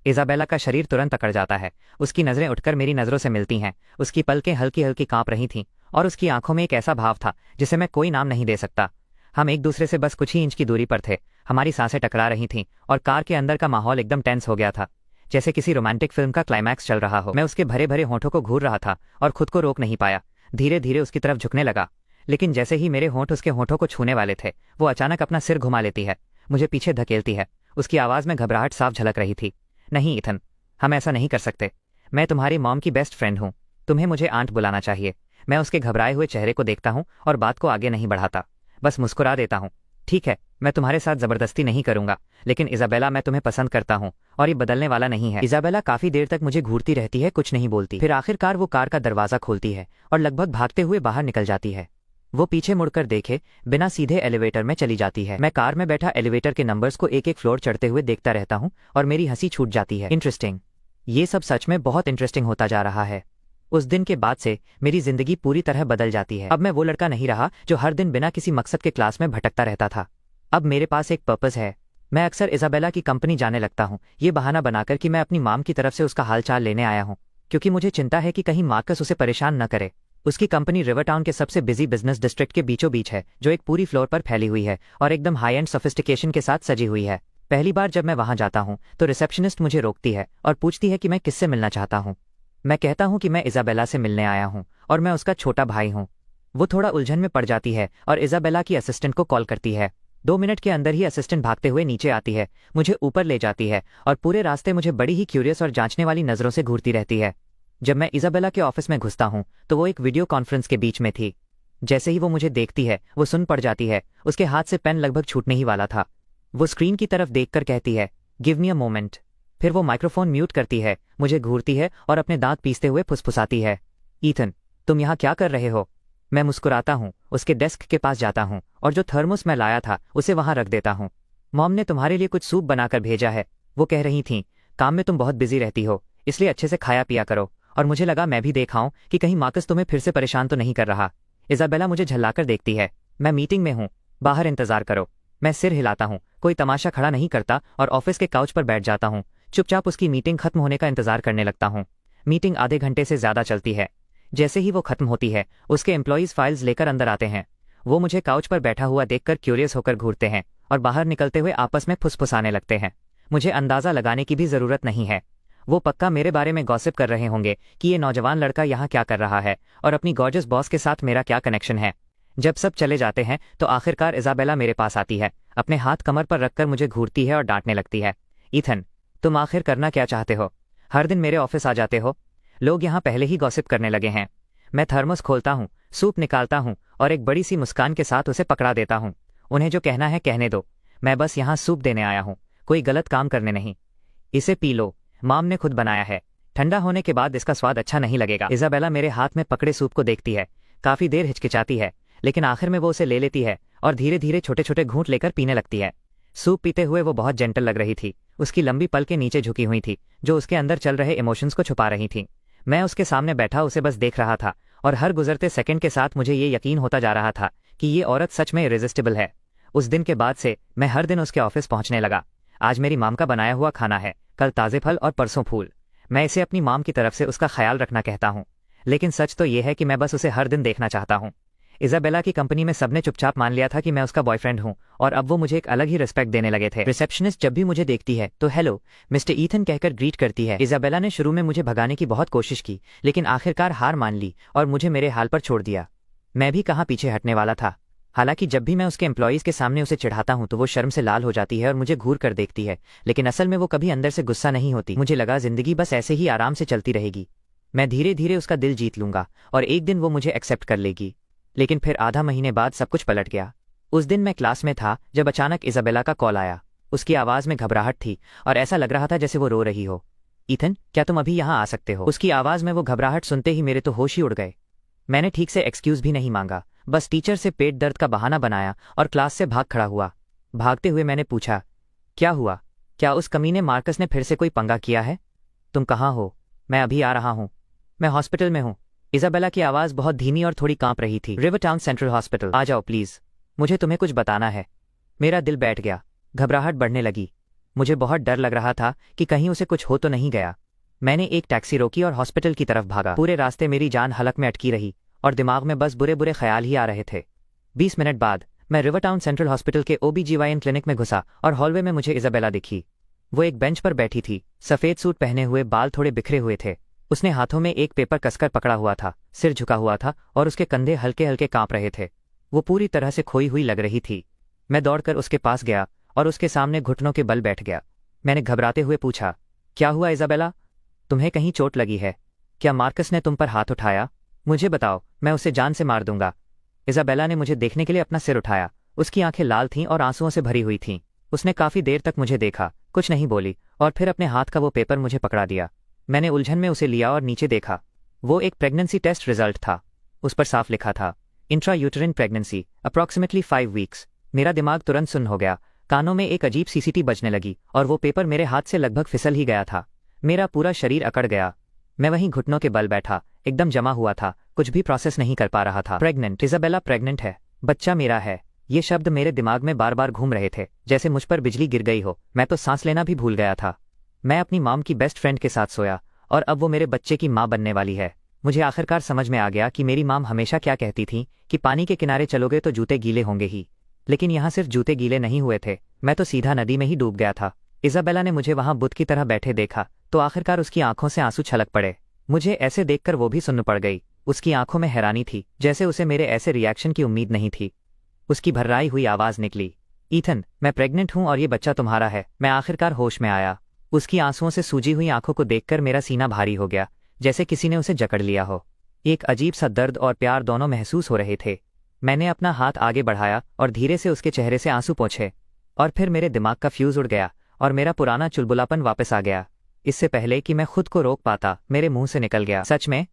इजाबेला का शरीर तुरंत अकड़ जाता है। उसकी नजरें उठकर मेरी नजरों से मिलती हैं। उसकी पलकें हल्की हल्की कांप रही थीं और उसकी आंखों में एक ऐसा भाव था जिसे मैं कोई नाम नहीं दे सकता। हम एक दूसरे से बस कुछ ही इंच की दूरी पर थे। हमारी सांसें टकरा रही थीं और कार के अंदर का माहौल एकदम टेंस हो गया था, जैसे किसी रोमांटिक फिल्म का क्लाइमैक्स चल रहा हो। मैं उसके भरे भरे होठों को घूर रहा था और खुद को रोक नहीं पाया। धीरे धीरे उसकी तरफ झुकने लगा, लेकिन जैसे ही मेरे होंठ उसके होठों को छूने वाले थे, वो अचानक अपना सिर घुमा लेती है, मुझे पीछे धकेलती है। उसकी आवाज में घबराहट साफ झलक रही थी। नहीं ईथन, हम ऐसा नहीं कर सकते। मैं तुम्हारी मॉम की बेस्ट फ्रेंड हूँ। तुम्हें मुझे आंट बुलाना चाहिए। मैं उसके घबराए हुए चेहरे को देखता हूँ और बात को आगे नहीं बढ़ाता, बस मुस्कुरा देता हूँ। ठीक है, मैं तुम्हारे साथ जबरदस्ती नहीं करूंगा, लेकिन इजाबेला, मैं तुम्हें पसंद करता हूँ और ये बदलने वाला नहीं है। इजाबेला काफी देर तक मुझे घूरती रहती है, कुछ नहीं बोलती। फिर आखिरकार वो कार का दरवाजा खोलती है और लगभग भागते हुए बाहर निकल जाती है। वो पीछे मुड़कर देखे बिना सीधे एलिवेटर में चली जाती है। मैं कार में बैठा एलिवेटर के नंबर्स को एक एक फ्लोर चढ़ते हुए देखता रहता हूँ और मेरी हंसी छूट जाती है। इंटरेस्टिंग, ये सब सच में बहुत इंटरेस्टिंग होता जा रहा है। उस दिन के बाद से मेरी जिंदगी पूरी तरह बदल जाती है। अब मैं वो लड़का नहीं रहा जो हर दिन बिना किसी मकसद के क्लास में भटकता रहता था। अब मेरे पास एक पर्पस है। मैं अक्सर इजाबेला की कंपनी जाने लगता हूँ, ये बहाना बनाकर कि मैं अपनी माम की तरफ से उसका हालचाल लेने आया हूँ, क्योंकि मुझे चिंता है कि कहीं मार्कस उसे परेशान न करे। उसकी कंपनी रिवर टाउन के सबसे बिजी बिजनेस डिस्ट्रिक्ट के बीचों बीच है, जो एक पूरी फ्लोर पर फैली हुई है और एकदम हाई एंड सोफिस्टिकेशन के साथ सजी हुई है। पहली बार जब मैं वहां जाता हूं तो रिसेप्शनिस्ट मुझे रोकती है और पूछती है कि मैं किससे मिलना चाहता हूं। मैं कहता हूं कि मैं इजाबेला से मिलने आया हूं और मैं उसका छोटा भाई हूं। वो थोड़ा उलझन में पड़ जाती है और इजाबेला की असिस्टेंट को कॉल करती है। 2 मिनट के अंदर ही असिस्टेंट भागते हुए नीचे आती है, मुझे ऊपर ले जाती है और पूरे रास्ते मुझे बड़ी ही क्यूरियस और जांचने वाली नजरों से घूरती रहती है। जब मैं इजाबेला के ऑफिस में घुसता हूं तो वो एक वीडियो कॉन्फ्रेंस के बीच में थी। जैसे ही वो मुझे देखती है वो सुन पड़ जाती है, उसके हाथ से पेन लगभग छूटने ही वाला था। वो स्क्रीन की तरफ देखकर कहती है, गिव मी अ मोमेंट। फिर वो माइक्रोफोन म्यूट करती है, मुझे घूरती है और अपने दांत पीसते हुए फुसफुसाती है, ईथन तुम यहाँ क्या कर रहे हो? मैं मुस्कुराता हूँ, उसके डेस्क के पास जाता हूँ और जो थर्मोस मैं लाया था उसे वहां रख देता हूँ। मॉम ने तुम्हारे लिए कुछ सूप बनाकर भेजा है, वो कह रही थीं, काम में तुम बहुत बिजी रहती हो, इसलिए अच्छे से खाया पिया करो। और मुझे लगा मैं भी देखाऊं कि कहीं मार्कस तुम्हें फिर से परेशान तो नहीं कर रहा। इजाबेला मुझे झल्लाकर देखती है, मैं मीटिंग में हूं, बाहर इंतजार करो। मैं सिर हिलाता हूं, कोई तमाशा खड़ा नहीं करता और ऑफिस के काउच पर बैठ जाता हूं। चुपचाप उसकी मीटिंग खत्म होने का इंतजार करने लगता हूं। मीटिंग आधे घंटे से ज्यादा चलती है। जैसे ही वो खत्म होती है उसके एम्प्लॉयज फाइल्स लेकर अंदर आते हैं। वो मुझे काउच पर बैठा हुआ देखकर क्यूरियस होकर घूरते हैं और बाहर निकलते हुए आपस में फुसफुसाने लगते हैं। मुझे अंदाजा लगाने की भी जरूरत नहीं है, वो पक्का मेरे बारे में गॉसिप कर रहे होंगे कि ये नौजवान लड़का यहाँ क्या कर रहा है और अपनी गॉर्जियस बॉस के साथ मेरा क्या कनेक्शन है। जब सब चले जाते हैं तो आखिरकार इजाबेला मेरे पास आती है, अपने हाथ कमर पर रखकर मुझे घूरती है और डांटने लगती है, ईथन तुम आखिर करना क्या चाहते हो? हर दिन मेरे ऑफिस आ जाते हो? लोग यहाँ पहले ही गॉसिप करने लगे हैं। मैं थर्मस खोलता हूँ, सूप निकालता हूँ और एक बड़ी सी मुस्कान के साथ उसे पकड़ा देता हूँ। उन्हें जो कहना है कहने दो, मैं बस यहाँ सूप देने आया हूँ, कोई गलत काम करने नहीं। इसे पी लो, माम ने खुद बनाया है, ठंडा होने के बाद इसका स्वाद अच्छा नहीं लगेगा। इजाबेला मेरे हाथ में पकड़े सूप को देखती है, काफी देर हिचकिचाती है, लेकिन आखिर में वो उसे ले लेती है और धीरे धीरे छोटे छोटे घूंट लेकर पीने लगती है। सूप पीते हुए वो बहुत जेंटल लग रही थी, उसकी लंबी पलकें नीचे झुकी हुई थी जो उसके अंदर चल रहे इमोशंस को छुपा रही थीं। मैं उसके सामने बैठा उसे बस देख रहा था और हर गुजरते सेकंड के साथ मुझे ये यकीन होता जा रहा था कि ये औरत सच में इरेजिस्टिबल है। उस दिन के बाद से मैं हर दिन उसके ऑफिस पहुंचने लगा। आज मेरी माम का बनाया हुआ खाना है, कल ताज़े फल और परसों फूल। मैं इसे अपनी माम की तरफ से उसका ख्याल रखना कहता हूँ, लेकिन सच तो ये है कि मैं बस उसे हर दिन देखना चाहता हूँ। इजाबेला की कंपनी में सबने चुपचाप मान लिया था कि मैं उसका बॉयफ्रेंड हूँ और अब वो मुझे एक अलग ही रिस्पेक्ट देने लगे थे। रिसेप्शनिस्ट जब भी मुझे देखती है तो हेलो मिस्टर ईथन कहकर ग्रीट करती है। इजाबेला ने शुरू में मुझे भगाने की बहुत कोशिश की, लेकिन आखिरकार हार मान ली और मुझे मेरे हाल पर छोड़ दिया। मैं भी कहाँ पीछे हटने वाला था। हालांकि जब भी मैं उसके एम्प्लॉयज़ के सामने उसे चिढ़ाता हूं तो वो शर्म से लाल हो जाती है और मुझे घूर कर देखती है, लेकिन असल में वो कभी अंदर से गुस्सा नहीं होती। मुझे लगा जिंदगी बस ऐसे ही आराम से चलती रहेगी, मैं धीरे धीरे उसका दिल जीत लूंगा और एक दिन वो मुझे एक्सेप्ट कर लेगी। लेकिन फिर आधा महीने बाद सब कुछ पलट गया। उस दिन मैं क्लास में था जब अचानक इजाबेला का कॉल आया। उसकी आवाज़ में घबराहट थी और ऐसा लग रहा था जैसे वो रो रही हो। ईथन क्या तुम अभी यहाँ आ सकते हो? उसकी आवाज़ में वो घबराहट सुनते ही मेरे तो होश ही उड़ गए। मैंने ठीक से एक्सक्यूज़ भी नहीं मांगा, बस टीचर से पेट दर्द का बहाना बनाया और क्लास से भाग खड़ा हुआ। भागते हुए मैंने पूछा, क्या हुआ? क्या उस कमीने मार्कस ने फिर से कोई पंगा किया है? तुम कहाँ हो? मैं अभी आ रहा हूँ, मैं हॉस्पिटल में हूँ। इजाबेला की आवाज़ बहुत धीमी और थोड़ी कांप रही थी। रिवर टाउन सेंट्रल हॉस्पिटल, आ जाओ प्लीज़, मुझे तुम्हें कुछ बताना है। मेरा दिल बैठ गया, घबराहट बढ़ने लगी। मुझे बहुत डर लग रहा था कि कहीं उसे कुछ हो तो नहीं गया। मैंने एक टैक्सी रोकी और हॉस्पिटल की तरफ भागा। पूरे रास्ते मेरी जान हलक में अटकी रही और दिमाग में बस बुरे बुरे ख्याल ही आ रहे थे। 20 मिनट बाद मैं रिवर टाउन सेंट्रल हॉस्पिटल के OBGYN क्लिनिक में घुसा और हॉलवे में मुझे इजाबेला दिखी। वो एक बेंच पर बैठी थी, सफ़ेद सूट पहने हुए, बाल थोड़े बिखरे हुए थे। उसने हाथों में एक पेपर कसकर पकड़ा हुआ था, सिर झुका हुआ था और उसके कंधे हल्के हल्के कांप रहे थे। वो पूरी तरह से खोई हुई लग रही थी। मैं दौड़कर उसके पास गया और उसके सामने घुटनों के बल बैठ गया। मैंने घबराते हुए पूछा, क्या हुआ इजाबेला? तुम्हें कहीं चोट लगी है? क्या मार्कस ने तुम पर हाथ उठाया? मुझे बताओ, मैं उसे जान से मार दूंगा। इजाबेला ने मुझे देखने के लिए अपना सिर उठाया। उसकी आंखें लाल थीं और आंसुओं से भरी हुई थीं। उसने काफी देर तक मुझे देखा, कुछ नहीं बोली और फिर अपने हाथ का वो पेपर मुझे पकड़ा दिया। मैंने उलझन में उसे लिया और नीचे देखा। वो एक प्रेगनेंसी टेस्ट रिजल्ट था। उस पर साफ लिखा था, intra uterine pregnancy, approximately 5 weeks. मेरा दिमाग तुरंत सुन्न हो गया, कानों में एक अजीब सीसीटी बजने लगी और वो पेपर मेरे हाथ से लगभग फिसल ही गया था। मेरा पूरा शरीर अकड़ गया। मैं वहीं घुटनों के बल बैठा, एकदम जमा हुआ था, कुछ भी प्रोसेस नहीं कर पा रहा था। प्रेग्नेंट, इजाबेला प्रेग्नेंट है, बच्चा मेरा है। ये शब्द मेरे दिमाग में बार बार घूम रहे थे, जैसे मुझ पर बिजली गिर गई हो। मैं तो सांस लेना भी भूल गया था। मैं अपनी मॉम की बेस्ट फ्रेंड के साथ सोया और अब वो मेरे बच्चे की माँ बनने वाली है। मुझे आखिरकार समझ में आ गया कि मेरी मॉम हमेशा क्या कहती थी कि पानी के किनारे चलोगे तो जूते गीले होंगे ही, लेकिन यहाँ सिर्फ जूते गीले नहीं हुए थे, मैं तो सीधा नदी में ही डूब गया था। इजाबेला ने मुझे वहां बुत की तरह बैठे देखा तो आखिरकार उसकी आंखों से आंसू छलक पड़े। मुझे ऐसे देखकर वो भी सुन्न पड़ गई। उसकी आंखों में हैरानी थी, जैसे उसे मेरे ऐसे रिएक्शन की उम्मीद नहीं थी। उसकी भर्राई हुई आवाज निकली, ईथन, मैं प्रेग्नेंट हूं और ये बच्चा तुम्हारा है। मैं आखिरकार होश में आया। उसकी आंसुओं से सूजी हुई आंखों को देखकर मेरा सीना भारी हो गया, जैसे किसी ने उसे जकड़ लिया हो। एक अजीब सा दर्द और प्यार दोनों महसूस हो रहे थे। मैंने अपना हाथ आगे बढ़ाया और धीरे से उसके चेहरे से आंसू पोंछे, और फिर मेरे दिमाग का फ्यूज उड़ गया और मेरा पुराना चुलबुलापन वापस आ गया। इससे पहले कि मैं खुद को रोक पाता, मेरे मुंह से निकल गया, सच में?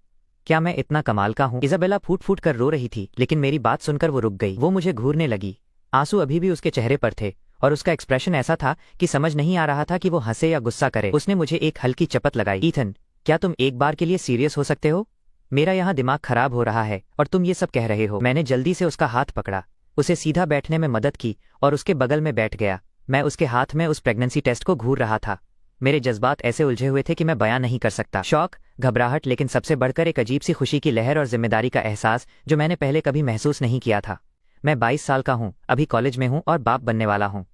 क्या मैं इतना कमाल का हूं? इजाबेला फूट फूट कर रो रही थी, लेकिन मेरी बात सुनकर वो रुक गई। वो मुझे घूरने लगी। आंसू अभी भी उसके चेहरे पर थे और उसका एक्सप्रेशन ऐसा था कि समझ नहीं आ रहा था कि वो हंसे या गुस्सा करे। उसने मुझे एक हल्की चपत लगाई, ईथन, क्या तुम एक बार के लिए सीरियस हो सकते हो? मेरा यहाँ दिमाग खराब हो रहा है और तुम ये सब कह रहे हो। मैंने जल्दी से उसका हाथ पकड़ा, उसे सीधा बैठने में मदद की और उसके बगल में बैठ गया। मैं उसके हाथ में उस प्रेगनेंसी टेस्ट को घूर रहा था। मेरे जज्बात ऐसे उलझे हुए थे कि मैं बयां नहीं कर सकता। शौक, घबराहट, लेकिन सबसे बढ़कर एक अजीब सी खुशी की लहर और जिम्मेदारी का एहसास जो मैंने पहले कभी महसूस नहीं किया था। मैं 22 साल का हूँ, अभी कॉलेज में हूँ और बाप बनने वाला हूँ,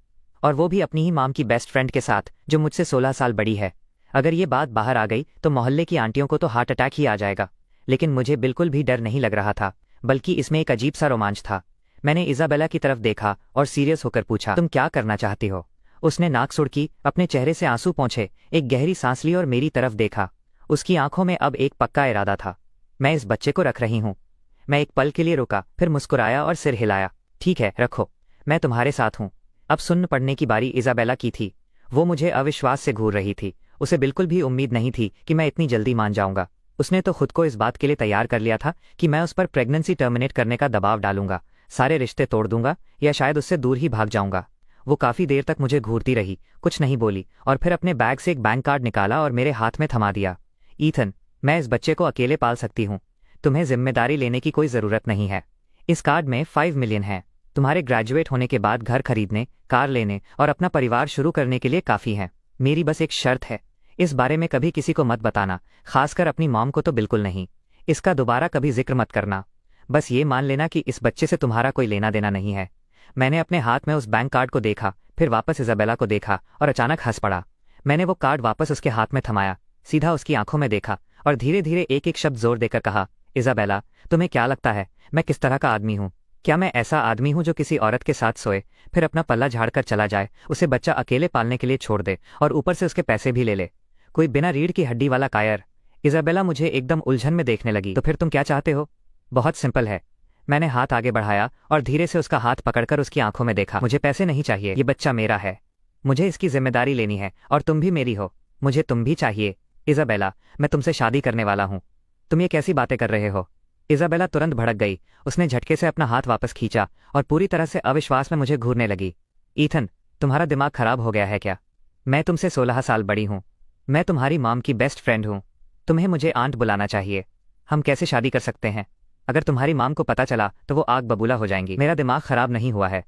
और वो भी अपनी ही मॉम की बेस्ट फ्रेंड के साथ जो मुझसे 16 साल बड़ी है। अगर ये बात बाहर आ गई तो मोहल्ले की आंटियों को तो हार्ट अटैक ही आ जाएगा, लेकिन मुझे बिल्कुल भी डर नहीं लग रहा था, बल्कि इसमें एक अजीब सा रोमांच था। मैंने इजाबेला की तरफ देखा और सीरियस होकर पूछा, तुम क्या करना चाहती हो? उसने नाक सुड़की, अपने चेहरे से आंसू पोंछे, एक गहरी सांस ली और मेरी तरफ देखा। उसकी आंखों में अब एक पक्का इरादा था। मैं इस बच्चे को रख रही हूँ। मैं एक पल के लिए रुका, फिर मुस्कुराया और सिर हिलाया। ठीक है, रखो, मैं तुम्हारे साथ हूँ। अब सुन्न पड़ने की बारी इजाबेला की थी। वो मुझे अविश्वास से घूर रही थी। उसे बिल्कुल भी उम्मीद नहीं थी कि मैं इतनी जल्दी मान जाऊंगा। उसने तो खुद को इस बात के लिए तैयार कर लिया था कि मैं उस पर प्रेगनेंसी टर्मिनेट करने का दबाव डालूंगा, सारे रिश्ते तोड़ दूंगा या शायद उससे दूर ही भाग जाऊंगा। वो काफी देर तक मुझे घूरती रही, कुछ नहीं बोली, और फिर अपने बैग से एक बैंक कार्ड निकाला और मेरे हाथ में थमा दिया। ईथन, मैं इस बच्चे को अकेले पाल सकती हूँ, तुम्हें जिम्मेदारी लेने की कोई जरूरत नहीं है। इस कार्ड में 5 मिलियन है, तुम्हारे ग्रेजुएट होने के बाद घर खरीदने, कार लेने और अपना परिवार शुरू करने के लिए काफी है। मेरी बस एक शर्त है, इस बारे में कभी किसी को मत बताना, खासकर अपनी मॉम को तो बिल्कुल नहीं। इसका दोबारा कभी जिक्र मत करना। बस ये मान लेना कि इस बच्चे से तुम्हारा कोई लेना देना नहीं है। मैंने अपने हाथ में उस बैंक कार्ड को देखा, फिर वापस इजाबेला को देखा और अचानक हंस पड़ा। मैंने वो कार्ड वापस उसके हाथ में थमाया, सीधा उसकी आंखों में देखा और धीरे धीरे एक एक शब्द जोर देकर कहा, इजाबेला, तुम्हें क्या लगता है मैं किस तरह का आदमी हूँ? क्या मैं ऐसा आदमी हूँ जो किसी औरत के साथ सोए, फिर अपना पल्ला झाड़कर चला जाए, उसे बच्चा अकेले पालने के लिए छोड़ दे और ऊपर से उसके पैसे भी ले ले? कोई बिना रीढ़ की हड्डी वाला कायर। इजाबेला मुझे एकदम उलझन में देखने लगी। तो फिर तुम क्या चाहते हो? बहुत सिंपल है। मैंने हाथ आगे बढ़ाया और धीरे से उसका हाथ पकड़कर उसकी आंखों में देखा। मुझे पैसे नहीं चाहिए, ये बच्चा मेरा है, मुझे इसकी जिम्मेदारी लेनी है और तुम भी मेरी हो, मुझे तुम भी चाहिए। इजाबेला, मैं तुमसे शादी करने वाला हूँ। तुम ये कैसी बातें कर रहे हो? इजाबेला तुरंत भड़क गई। उसने झटके से अपना हाथ वापस खींचा और पूरी तरह से अविश्वास में मुझे घूरने लगी। ईथन, तुम्हारा दिमाग खराब हो गया है क्या? मैं तुमसे 16 साल बड़ी हूँ, मैं तुम्हारी मॉम की बेस्ट फ्रेंड हूँ, तुम्हें मुझे आंट बुलाना चाहिए। हम कैसे शादी कर सकते हैं? अगर तुम्हारी माम को पता चला तो वो आग बबूला हो जाएंगी। मेरा दिमाग खराब नहीं हुआ है।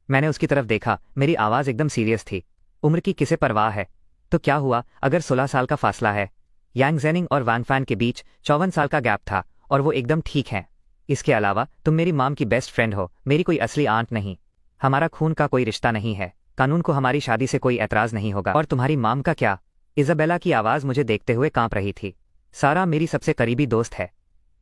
मैंने उसकी तरफ देखा, मेरी आवाज़ एकदम सीरियस थी। उम्र की किसे परवाह है? तो क्या हुआ अगर 16 साल का फासला है? यांग जेनिंग और वांग फैन के बीच 54 साल का गैप था और वो एकदम ठीक है। इसके अलावा तुम मेरी माम की बेस्ट फ्रेंड हो, मेरी कोई असली आंट नहीं। हमारा खून का कोई रिश्ता नहीं है, कानून को हमारी शादी से कोई एतराज नहीं होगा। और तुम्हारी माम का क्या? इजाबेला की आवाज़ मुझे देखते हुए कांप रही थी। सारा मेरी सबसे करीबी दोस्त है,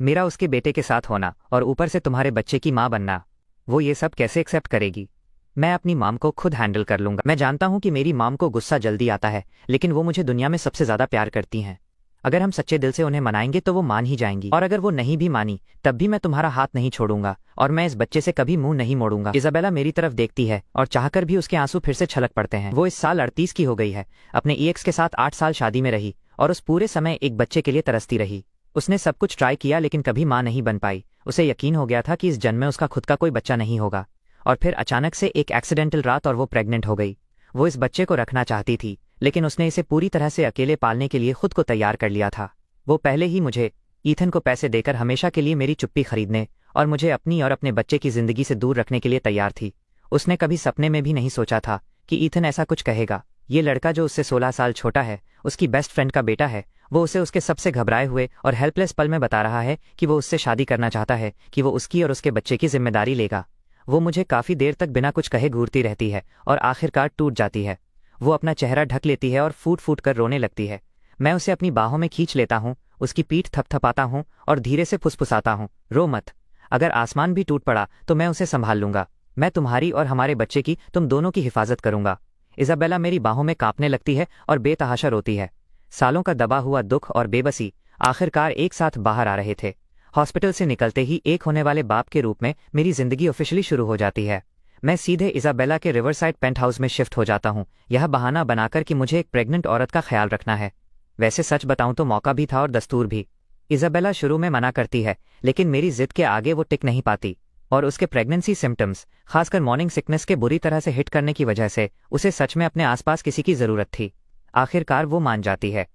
मेरा उसके बेटे के साथ होना और ऊपर से तुम्हारे बच्चे की माँ बनना, वो ये सब कैसे एक्सेप्ट करेगी? मैं अपनी माम को खुद हैंडल कर लूंगा। मैं जानता हूँ कि मेरी माम को गुस्सा जल्दी आता है, लेकिन वो मुझे दुनिया में सबसे ज्यादा प्यार करती हैं। अगर हम सच्चे दिल से उन्हें मनाएंगे तो वो मान ही जाएंगी, और अगर वो नहीं भी मानी तब भी मैं तुम्हारा हाथ नहीं छोड़ूंगा और मैं इस बच्चे से कभी मुंह नहीं मोड़ूंगा। इजाबेला मेरी तरफ देखती है और चाहकर भी उसके आंसू फिर से छलक पड़ते हैं। वो इस साल 38 की हो गई है, अपने ईएक्स के साथ 8 साल शादी में रही और उस पूरे समय एक बच्चे के लिए तरसती रही। उसने सब कुछ ट्राई किया लेकिन कभी माँ नहीं बन पाई। उसे यकीन हो गया था कि इस जन्म में उसका खुद का कोई बच्चा नहीं होगा, और फिर अचानक से एक एक्सीडेंटल रात और वो प्रेग्नेंट हो गई। वो इस बच्चे को रखना चाहती थी, लेकिन उसने इसे पूरी तरह से अकेले पालने के लिए खुद को तैयार कर लिया था। वो पहले ही मुझे ईथन को पैसे देकर हमेशा के लिए मेरी चुप्पी खरीदने और मुझे अपनी और अपने बच्चे की जिंदगी से दूर रखने के लिए तैयार थी। उसने कभी सपने में भी नहीं सोचा था कि ईथन ऐसा कुछ कहेगा। ये लड़का जो उससे 16 साल छोटा है, उसकी बेस्ट फ्रेंड का बेटा है, वो उसे उसके सबसे घबराए हुए और हेल्पलेस पल में बता रहा है कि वो उससे शादी करना चाहता है, कि वो उसकी और उसके बच्चे की जिम्मेदारी लेगा। वो मुझे काफ़ी देर तक बिना कुछ कहे घूरती रहती है और आखिरकार टूट जाती है। वो अपना चेहरा ढक लेती है और फूट फूट कर रोने लगती है। मैं उसे अपनी बाहों में खींच लेता हूँ, उसकी पीठ थपथपाता हूँ और धीरे से फुसफुसाता हूँ, रो मत। अगर आसमान भी टूट पड़ा तो मैं उसे संभाल लूंगा। मैं तुम्हारी और हमारे बच्चे की, तुम दोनों की हिफाजत करूंगा। इजाबेला मेरी बाहों में कांपने लगती है और बेतहाशा रोती है। सालों का दबा हुआ दुख और बेबसी आखिरकार एक साथ बाहर आ रहे थे। हॉस्पिटल से निकलते ही एक होने वाले बाप के रूप में मेरी जिंदगी ऑफिशियली शुरू हो जाती है। मैं सीधे इजाबेला के रिवरसाइड पेंट हाउस में शिफ्ट हो जाता हूँ, यह बहाना बनाकर कि मुझे एक प्रेग्नेंट औरत का ख्याल रखना है। वैसे सच बताऊं तो मौका भी था और दस्तूर भी। इजाबेला शुरू में मना करती है, लेकिन मेरी जिद के आगे वो टिक नहीं पाती और उसके प्रेगनेंसी सिम्टम्स, खासकर मॉर्निंग सिकनेस के बुरी तरह से हिट करने की वजह से उसे सच में अपने आसपास किसी की जरूरत थी। आखिरकार वो मान जाती है।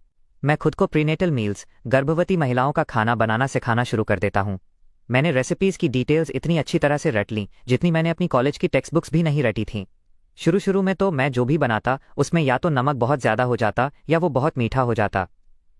मैं खुद को प्रीनेटल मील्स, गर्भवती महिलाओं का खाना बनाना सिखाना शुरू कर देता हूँ। मैंने रेसिपीज की डिटेल्स इतनी अच्छी तरह से रट लीं जितनी मैंने अपनी कॉलेज की टेक्स्ट बुक्स भी नहीं रटी थीं। शुरू में तो मैं जो भी बनाता उसमें या तो नमक बहुत ज्यादा हो जाता या वो बहुत मीठा हो जाता।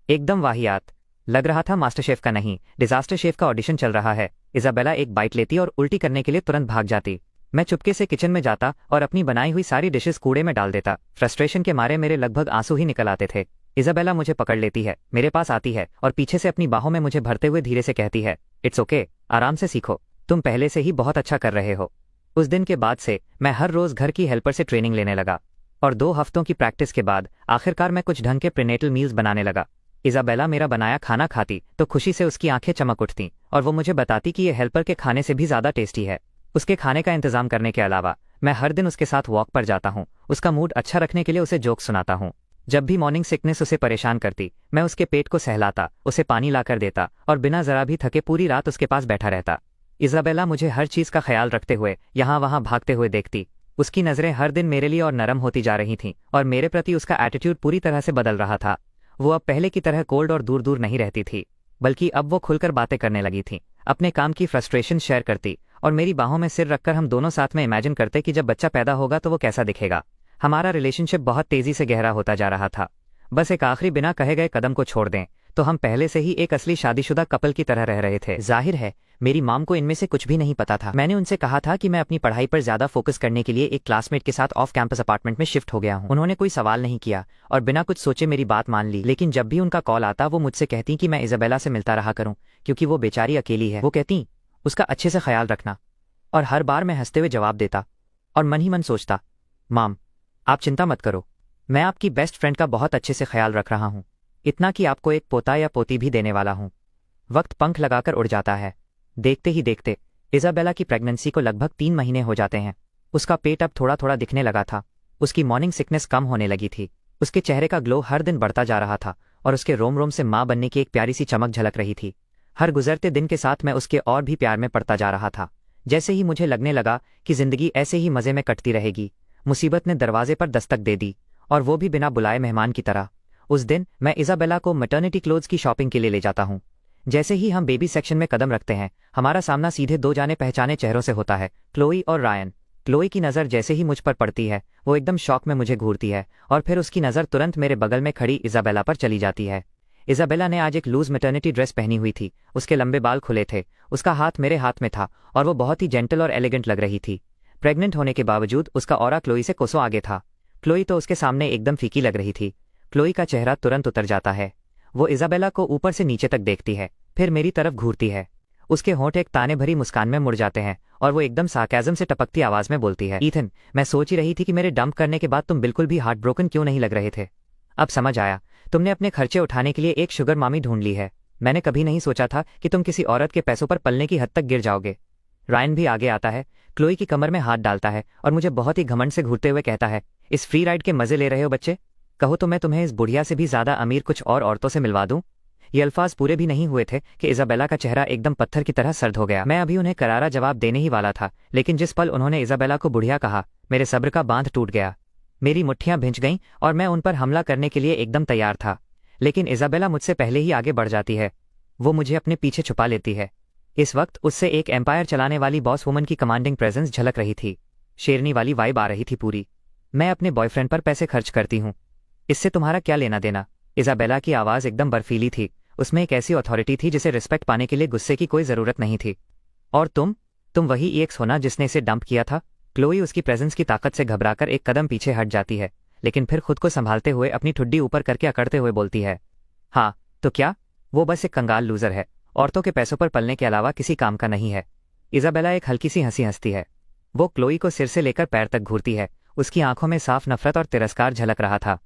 एकदम वाहियात लग रहा था। मास्टर शेफ का नहीं, डिजास्टर शेफ का ऑडिशन चल रहा है। इजाबेला एक बाइट लेती और उल्टी करने के लिए तुरंत भाग जाती। मैं चुपके से किचन में जाता और अपनी बनाई हुई सारी डिशेस कूड़े में डाल देता। फ्रस्ट्रेशन के मारे मेरे लगभग आंसू ही निकल आते थे। इजाबेला मुझे पकड़ लेती है, मेरे पास आती है और पीछे से अपनी बाहों में मुझे भरते हुए धीरे से कहती है, इट्स ओके, आराम से सीखो, तुम पहले से ही बहुत अच्छा कर रहे हो। उस दिन के बाद से मैं हर रोज घर की हेल्पर से ट्रेनिंग लेने लगा और 2 हफ्तों की प्रैक्टिस के बाद आखिरकार मैं कुछ ढंग के प्रीनेटल मील्स बनाने लगा। इजाबेला मेरा बनाया खाना खाती तो खुशी से उसकी आंखें चमक उठती और वो मुझे बताती कि ये हेल्पर के खाने से भी ज्यादा टेस्टी है। उसके खाने का इंतजाम करने के अलावा मैं हर दिन उसके साथ वॉक पर जाता हूँ। उसका मूड अच्छा रखने के लिए उसे जोक सुनाता हूँ। जब भी मॉर्निंग सिकनेस उसे परेशान करती, मैं उसके पेट को सहलाता, उसे पानी लाकर देता और बिना जरा भी थके पूरी रात उसके पास बैठा रहता। इजाबेला मुझे हर चीज का ख्याल रखते हुए यहाँ वहाँ भागते हुए देखती। उसकी नजरें हर दिन मेरे लिए और नरम होती जा रही थीं और मेरे प्रति उसका एटीट्यूड पूरी तरह से बदल रहा था। वो अब पहले की तरह कोल्ड और दूर दूर नहीं रहती थी, बल्कि अब वो खुलकर बातें करने लगी थी, अपने काम की फ्रस्ट्रेशन शेयर करती और मेरी बाहों में सिर रखकर हम दोनों साथ में इमेजिन करते कि जब बच्चा पैदा होगा तो वो कैसा दिखेगा। हमारा रिलेशनशिप बहुत तेजी से गहरा होता जा रहा था। बस एक आखिरी बिना कहे गए कदम को छोड़ दें तो हम पहले से ही एक असली शादीशुदा कपल की तरह रह रहे थे। जाहिर है मेरी माम को इनमें से कुछ भी नहीं पता था। मैंने उनसे कहा था कि मैं अपनी पढ़ाई पर ज्यादा फोकस करने के लिए एक क्लासमेट के साथ ऑफ कैंपस अपार्टमेंट में शिफ्ट हो गया हूँ। उन्होंने कोई सवाल नहीं किया और बिना कुछ सोचे मेरी बात मान ली। लेकिन जब भी उनका कॉल आता वो मुझसे कहती कि मैं इजाबेला से मिलता रहा करूँ क्योंकि वो बेचारी अकेली है। वो कहती उसका अच्छे से ख्याल रखना, और हर बार मैं हंसते हुए जवाब देता और मन ही मन सोचता, माम आप चिंता मत करो, मैं आपकी बेस्ट फ्रेंड का बहुत अच्छे से ख्याल रख रहा हूँ, इतना कि आपको एक पोता या पोती भी देने वाला हूँ। वक्त पंख लगाकर उड़ जाता है। देखते ही देखते इजाबेला की प्रेगनेंसी को लगभग 3 महीने हो जाते हैं। उसका पेट अब थोड़ा थोड़ा दिखने लगा था। उसकी मॉर्निंग सिकनेस कम होने लगी थी। उसके चेहरे का ग्लो हर दिन बढ़ता जा रहा था और उसके रोम रोम से माँ बनने की एक प्यारी सी चमक झलक रही थी। हर गुजरते दिन के साथ मैं उसके और भी प्यार में पड़ता जा रहा था। जैसे ही मुझे लगने लगा कि जिंदगी ऐसे ही मजे में कटती रहेगी, मुसीबत ने दरवाजे पर दस्तक दे दी, और वो भी बिना बुलाए मेहमान की तरह। उस दिन मैं इजाबेला को मैटर्निटी क्लोथ्स की शॉपिंग के लिए ले जाता हूँ। जैसे ही हम बेबी सेक्शन में कदम रखते हैं, हमारा सामना सीधे 2 जाने पहचाने चेहरों से होता है, क्लोई और रायन। क्लोई की नज़र जैसे ही मुझ पर पड़ती है वो एकदम शॉक में मुझे घूरती है और फिर उसकी नज़र तुरंत मेरे बगल में खड़ी इजाबेला पर चली जाती है। इजाबेला ने आज एक लूज मैटर्निटी ड्रेस पहनी हुई थी। उसके लंबे बाल खुले थे, उसका हाथ मेरे हाथ में था और वो बहुत ही जेंटल और एलिगेंट लग रही थी। प्रेग्नेंट होने के बावजूद उसका ऑरा क्लोई से कोसों आगे था। क्लोई तो उसके सामने एकदम फीकी लग रही थी। क्लोई का चेहरा तुरंत उतर जाता है। वो इजाबेला को ऊपर से नीचे तक देखती है, फिर मेरी तरफ घूरती है। उसके होंठ एक ताने भरी मुस्कान में मुड़ जाते हैं और वो एकदम सार्केज़म से टपकती आवाज में बोलती है, ईथन, मैं सोच ही रही थी कि मेरे डंप करने के बाद तुम बिल्कुल भी हार्ट ब्रोकन क्यों नहीं लग रहे थे। अब समझ आया, तुमने अपने खर्चे उठाने के लिए एक शुगर मामी ढूंढ ली है। मैंने कभी नहीं सोचा था कि तुम किसी औरत के पैसों पर पलने की हद तक गिर जाओगे। रायन भी आगे आता है, क्लोई की कमर में हाथ डालता है और मुझे बहुत ही घमंड से घूरते हुए कहता है, इस फ्री राइड के मजे ले रहे हो बच्चे? कहो तो मैं तुम्हें इस बुढ़िया से भी ज्यादा अमीर कुछ और औरतों से मिलवा दूं। ये अल्फाज पूरे भी नहीं हुए थे कि इजाबेला का चेहरा एकदम पत्थर की तरह सर्द हो गया। मैं अभी उन्हें करारा जवाब देने ही वाला था, लेकिन जिस पल उन्होंने इजाबेला को बुढ़िया कहा, मेरे सब्र का बांध टूट गया। मेरी मुट्ठियां भिंच गईं और मैं उन पर हमला करने के लिए एकदम तैयार था, लेकिन इजाबेला मुझसे पहले ही आगे बढ़ जाती है। वो मुझे अपने पीछे छुपा लेती है। इस वक्त उससे एक एम्पायर चलाने वाली बॉस वुमन की कमांडिंग प्रेजेंस झलक रही थी। शेरनी वाली वाइब आ रही थी पूरी। मैं अपने बॉयफ्रेंड पर पैसे खर्च करती हूँ, इससे तुम्हारा क्या लेना देना? इजाबेला की आवाज़ एकदम बर्फीली थी। उसमें एक ऐसी अथॉरिटी थी जिसे रिस्पेक्ट पाने के लिए गुस्से की कोई ज़रूरत नहीं थी। और तुम वही EX हो ना जिसने इसे डंप किया था? क्लोई उसकी प्रेजेंस की ताकत से घबराकर एक कदम पीछे हट जाती है, लेकिन फिर खुद को संभालते हुए अपनी ठुड्डी ऊपर करके अकड़ते हुए बोलती है, हाँ तो क्या? वो बस एक कंगाल लूजर है, औरतों के पैसों पर पलने के अलावा किसी काम का नहीं है। इजाबेला एक हल्की सी हंसी हंसती है। वो क्लोई को सिर से लेकर पैर तक घूरती है। उसकी आंखों में साफ नफरत और तिरस्कार झलक रहा था।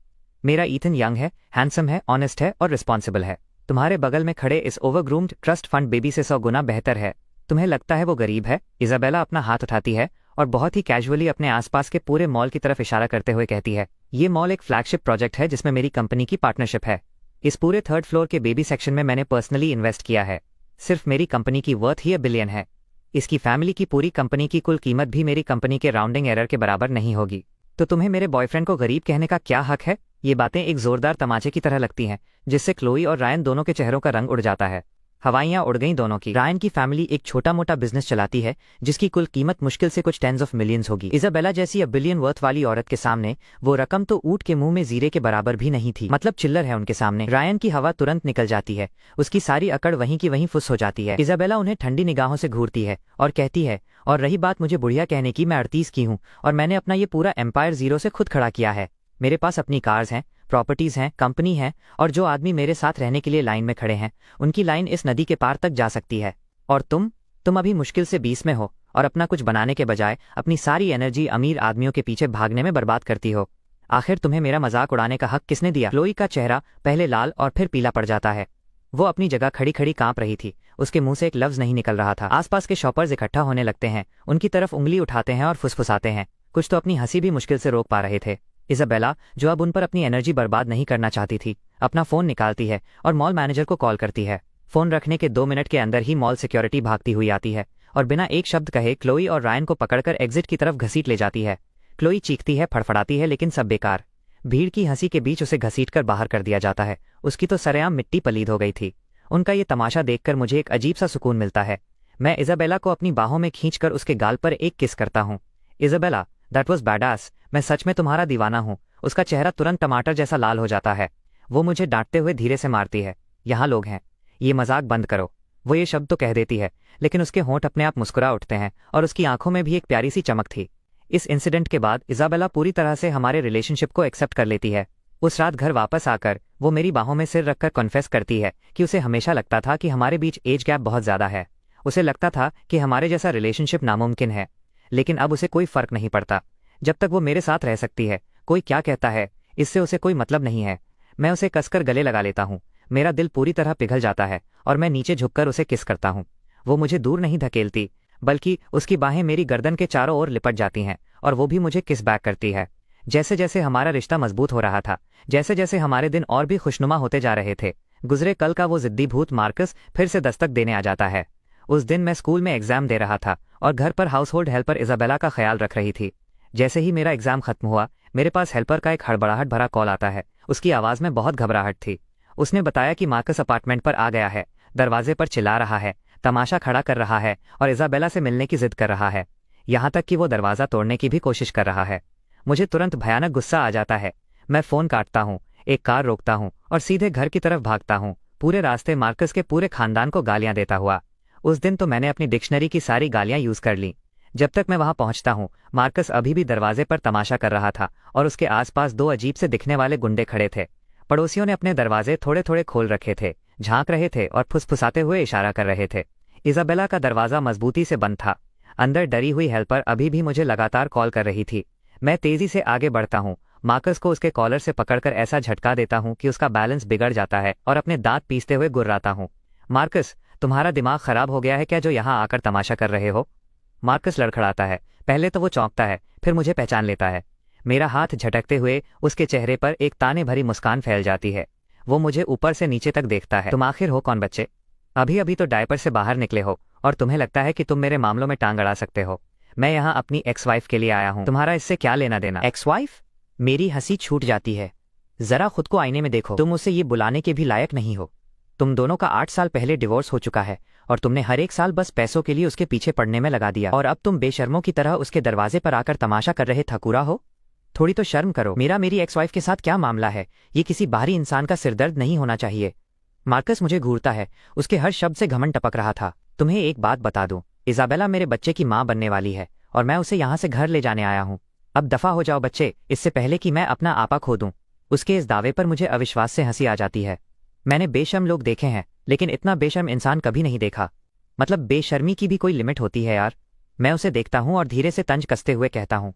मेरा ईथन यंग है, हैंडसम है, ऑनेस्ट है और रिस्पॉन्सिबल है। तुम्हारे बगल में खड़े इस ओवरग्रूम्ड ट्रस्ट फंड बेबी से 100 गुना बेहतर है। तुम्हें लगता है वो गरीब है? इजाबेला अपना हाथ उठाती है और बहुत ही कैजुअली अपने आसपास के पूरे मॉल की तरफ इशारा करते हुए कहती है, ये मॉल एक फ्लैगशिप प्रोजेक्ट है जिसमें मेरी कंपनी की पार्टनरशिप है। इस पूरे 3rd फ्लोर के बेबी सेक्शन में मैंने पर्सनली इन्वेस्ट किया है। सिर्फ मेरी कंपनी की वर्थ ही $1 बिलियन है। इसकी फैमिली की पूरी कंपनी की कुल कीमत भी मेरी कंपनी के राउंडिंग एरर के बराबर नहीं होगी। तो तुम्हें मेरे बॉयफ्रेंड को गरीब कहने का क्या हक है? ये बातें एक जोरदार तमाचे की तरह लगती हैं, जिससे क्लोई और रायन दोनों के चेहरों का रंग उड़ जाता है। हवाइयां उड़ गईं दोनों की। रायन की फैमिली एक छोटा मोटा बिजनेस चलाती है जिसकी कुल कीमत मुश्किल से कुछ टेंस ऑफ मिलियंस होगी। इजाबेला जैसी $1 बिलियन वर्थ वाली औरत के सामने वो रकम तो ऊंट के मुंह में जीरे के बराबर भी नहीं थी। मतलब चिल्लर है उनके सामने। रायन की हवा तुरंत निकल जाती है। उसकी सारी अकड़ वहीं की वहीं फुस हो जाती है। इजाबेला उन्हें ठंडी निगाहों से घूरती है और कहती है, और रही बात मुझे बुढ़िया कहने की, मैं 38 की हूँ और मैंने अपना ये पूरा एम्पायर जीरो से खुद खड़ा किया है। मेरे पास अपनी कार्स हैं, प्रॉपर्टीज हैं, कंपनी है, और जो आदमी मेरे साथ रहने के लिए लाइन में खड़े हैं उनकी लाइन इस नदी के पार तक जा सकती है। और तुम अभी मुश्किल से 20 में हो और अपना कुछ बनाने के बजाय अपनी सारी एनर्जी अमीर आदमियों के पीछे भागने में बर्बाद करती हो। आखिर तुम्हें मेरा मजाक उड़ाने का हक किसने दिया? क्लोई का चेहरा पहले लाल और फिर पीला पड़ जाता है। वो अपनी जगह खड़ी खड़ी कांप रही थी। उसके मुंह से एक लफ्ज नहीं निकल रहा था। आसपास के शॉपर्स इकट्ठा होने लगते हैं, उनकी तरफ उंगली उठाते हैं और फुसफुसाते हैं। कुछ तो अपनी हंसी भी मुश्किल से रोक पा रहे थे। इजाबेला, जो अब उन पर अपनी एनर्जी बर्बाद नहीं करना चाहती थी, अपना फोन निकालती है और मॉल मैनेजर को कॉल करती है। फोन रखने के 2 मिनट के अंदर ही मॉल सिक्योरिटी भागती हुई आती है और बिना एक शब्द कहे क्लोई और रायन को पकड़कर एग्जिट की तरफ घसीट ले जाती है। क्लोई चीखती है, फड़फड़ाती है, लेकिन सब बेकार। भीड़ की हंसी के बीच उसे घसीटकर बाहर कर दिया जाता है। उसकी तो सरेआम मिट्टी पलीद हो गई थी। उनका ये तमाशा देखकर मुझे एक अजीब सा सुकून मिलता है। मैं इजाबेला को अपनी बाहों में खींचकर उसके गाल पर एक किस करता हूँ। Isabella, that was badass. मैं सच में तुम्हारा दीवाना हूँ। उसका चेहरा तुरंत टमाटर जैसा लाल हो जाता है। वो मुझे डांटते हुए धीरे से मारती है, यहाँ लोग हैं, ये मजाक बंद करो। वो ये शब्द तो कह देती है, लेकिन उसके होंठ अपने आप मुस्कुरा उठते हैं और उसकी आंखों में भी एक प्यारी सी चमक थी। इस इंसिडेंट के बाद इजाबेला पूरी तरह से हमारे रिलेशनशिप को एक्सेप्ट कर लेती है। उस रात घर वापस आकर वो मेरी बाहों में सिर रखकर कॉन्फेस करती है कि उसे हमेशा लगता था कि हमारे बीच एज गैप बहुत ज्यादा है। उसे लगता था कि हमारे जैसा रिलेशनशिप नामुमकिन है, लेकिन अब उसे कोई फर्क नहीं पड़ता। जब तक वो मेरे साथ रह सकती है, कोई क्या कहता है इससे उसे कोई मतलब नहीं है। मैं उसे कसकर गले लगा लेता हूँ। मेरा दिल पूरी तरह पिघल जाता है और मैं नीचे झुककर उसे किस करता हूँ। वो मुझे दूर नहीं धकेलती, बल्कि उसकी बाहें मेरी गर्दन के चारों ओर लिपट जाती हैं और वो भी मुझे किस बैक करती है। जैसे जैसे हमारा रिश्ता मजबूत हो रहा था, जैसे जैसे हमारे दिन और भी खुशनुमा होते जा रहे थे, गुजरे कल का वो जिद्दी भूत मार्कस फिर से दस्तक देने आ जाता है। उस दिन मैं स्कूल में एग्जाम दे रहा था और घर पर हाउस होल्ड हेल्पर इजाबेला का ख्याल रख रही थी। जैसे ही मेरा एग्जाम खत्म हुआ, मेरे पास हेल्पर का एक हड़बड़ाहट भरा कॉल आता है। उसकी आवाज़ में बहुत घबराहट थी। उसने बताया कि मार्कस अपार्टमेंट पर आ गया है, दरवाजे पर चिल्ला रहा है, तमाशा खड़ा कर रहा है और इजाबेला से मिलने की जिद कर रहा है। यहाँ तक कि वो दरवाज़ा तोड़ने की भी कोशिश कर रहा है। मुझे तुरंत भयानक गुस्सा आ जाता है। मैं फ़ोन काटता हूँ, एक कार रोकता हूँ और सीधे घर की तरफ भागता हूँ, पूरे रास्ते मार्कस के पूरे खानदान को गालियाँ देता हुआ। उस दिन तो मैंने अपनी डिक्शनरी की सारी गालियाँ यूज़ कर लीं। जब तक मैं वहां पहुंचता हूं, मार्कस अभी भी दरवाजे पर तमाशा कर रहा था और उसके आसपास 2 अजीब से दिखने वाले गुंडे खड़े थे। पड़ोसियों ने अपने दरवाजे थोड़े थोड़े खोल रखे थे, झांक रहे थे और फुसफुसाते हुए इशारा कर रहे थे। इजाबेला का दरवाजा मजबूती से बंद था। अंदर डरी हुई हेल्पर अभी भी मुझे लगातार कॉल कर रही थी। मैं तेजी से आगे बढ़ता हूँ, मार्कस को उसके कॉलर से पकड़कर ऐसा झटका देता हूँ कि उसका बैलेंस बिगड़ जाता है और अपने दांत पीसते हुए गुर्राता हूँ। मार्कस, तुम्हारा दिमाग खराब हो गया है क्या जो यहाँ आकर तमाशा कर रहे हो? मार्कस लड़खड़ाता है। पहले तो वो चौंकता है, फिर मुझे पहचान लेता है। मेरा हाथ झटकते हुए उसके चेहरे पर एक ताने भरी मुस्कान फैल जाती है। वो मुझे ऊपर से नीचे तक देखता है। तुम आखिर हो कौन बच्चे? अभी अभी तो डायपर से बाहर निकले हो और तुम्हें लगता है कि तुम मेरे मामलों में टांग अड़ा सकते हो। मैं यहाँ अपनी एक्स वाइफ के लिए आया हूँ, तुम्हारा इससे क्या लेना देना? Ex wife? मेरी हंसी छूट जाती है। जरा खुद को आईने में देखो, तुम उसे ये बुलाने के भी लायक नहीं हो। तुम दोनों का 8 साल पहले डिवोर्स हो चुका है और तुमने हर एक साल बस पैसों के लिए उसके पीछे पड़ने में लगा दिया और अब तुम बेशर्मों की तरह उसके दरवाजे पर आकर तमाशा कर रहे ठकुरा हो। थोड़ी तो शर्म करो। मेरी एक्स वाइफ के साथ क्या मामला है? ये किसी बाहरी इंसान का सिरदर्द नहीं होना चाहिए। मार्कस मुझे घूरता है। उसके हर शब्द से घमंड टपक रहा था। तुम्हें एक बात बता दूं, इजाबेला मेरे बच्चे की माँ बनने वाली है और मैं उसे यहाँ से घर ले जाने आया हूँ। अब दफा हो जाओ बच्चे, इससे पहले कि मैं अपना आपा खो दूं। उसके इस दावे पर मुझे अविश्वास से हंसी आ जाती है। मैंने बेशर्म लोग देखे हैं, लेकिन इतना बेशर्म इंसान कभी नहीं देखा। मतलब बेशर्मी की भी कोई लिमिट होती है यार। मैं उसे देखता हूँ और धीरे से तंज कसते हुए कहता हूँ,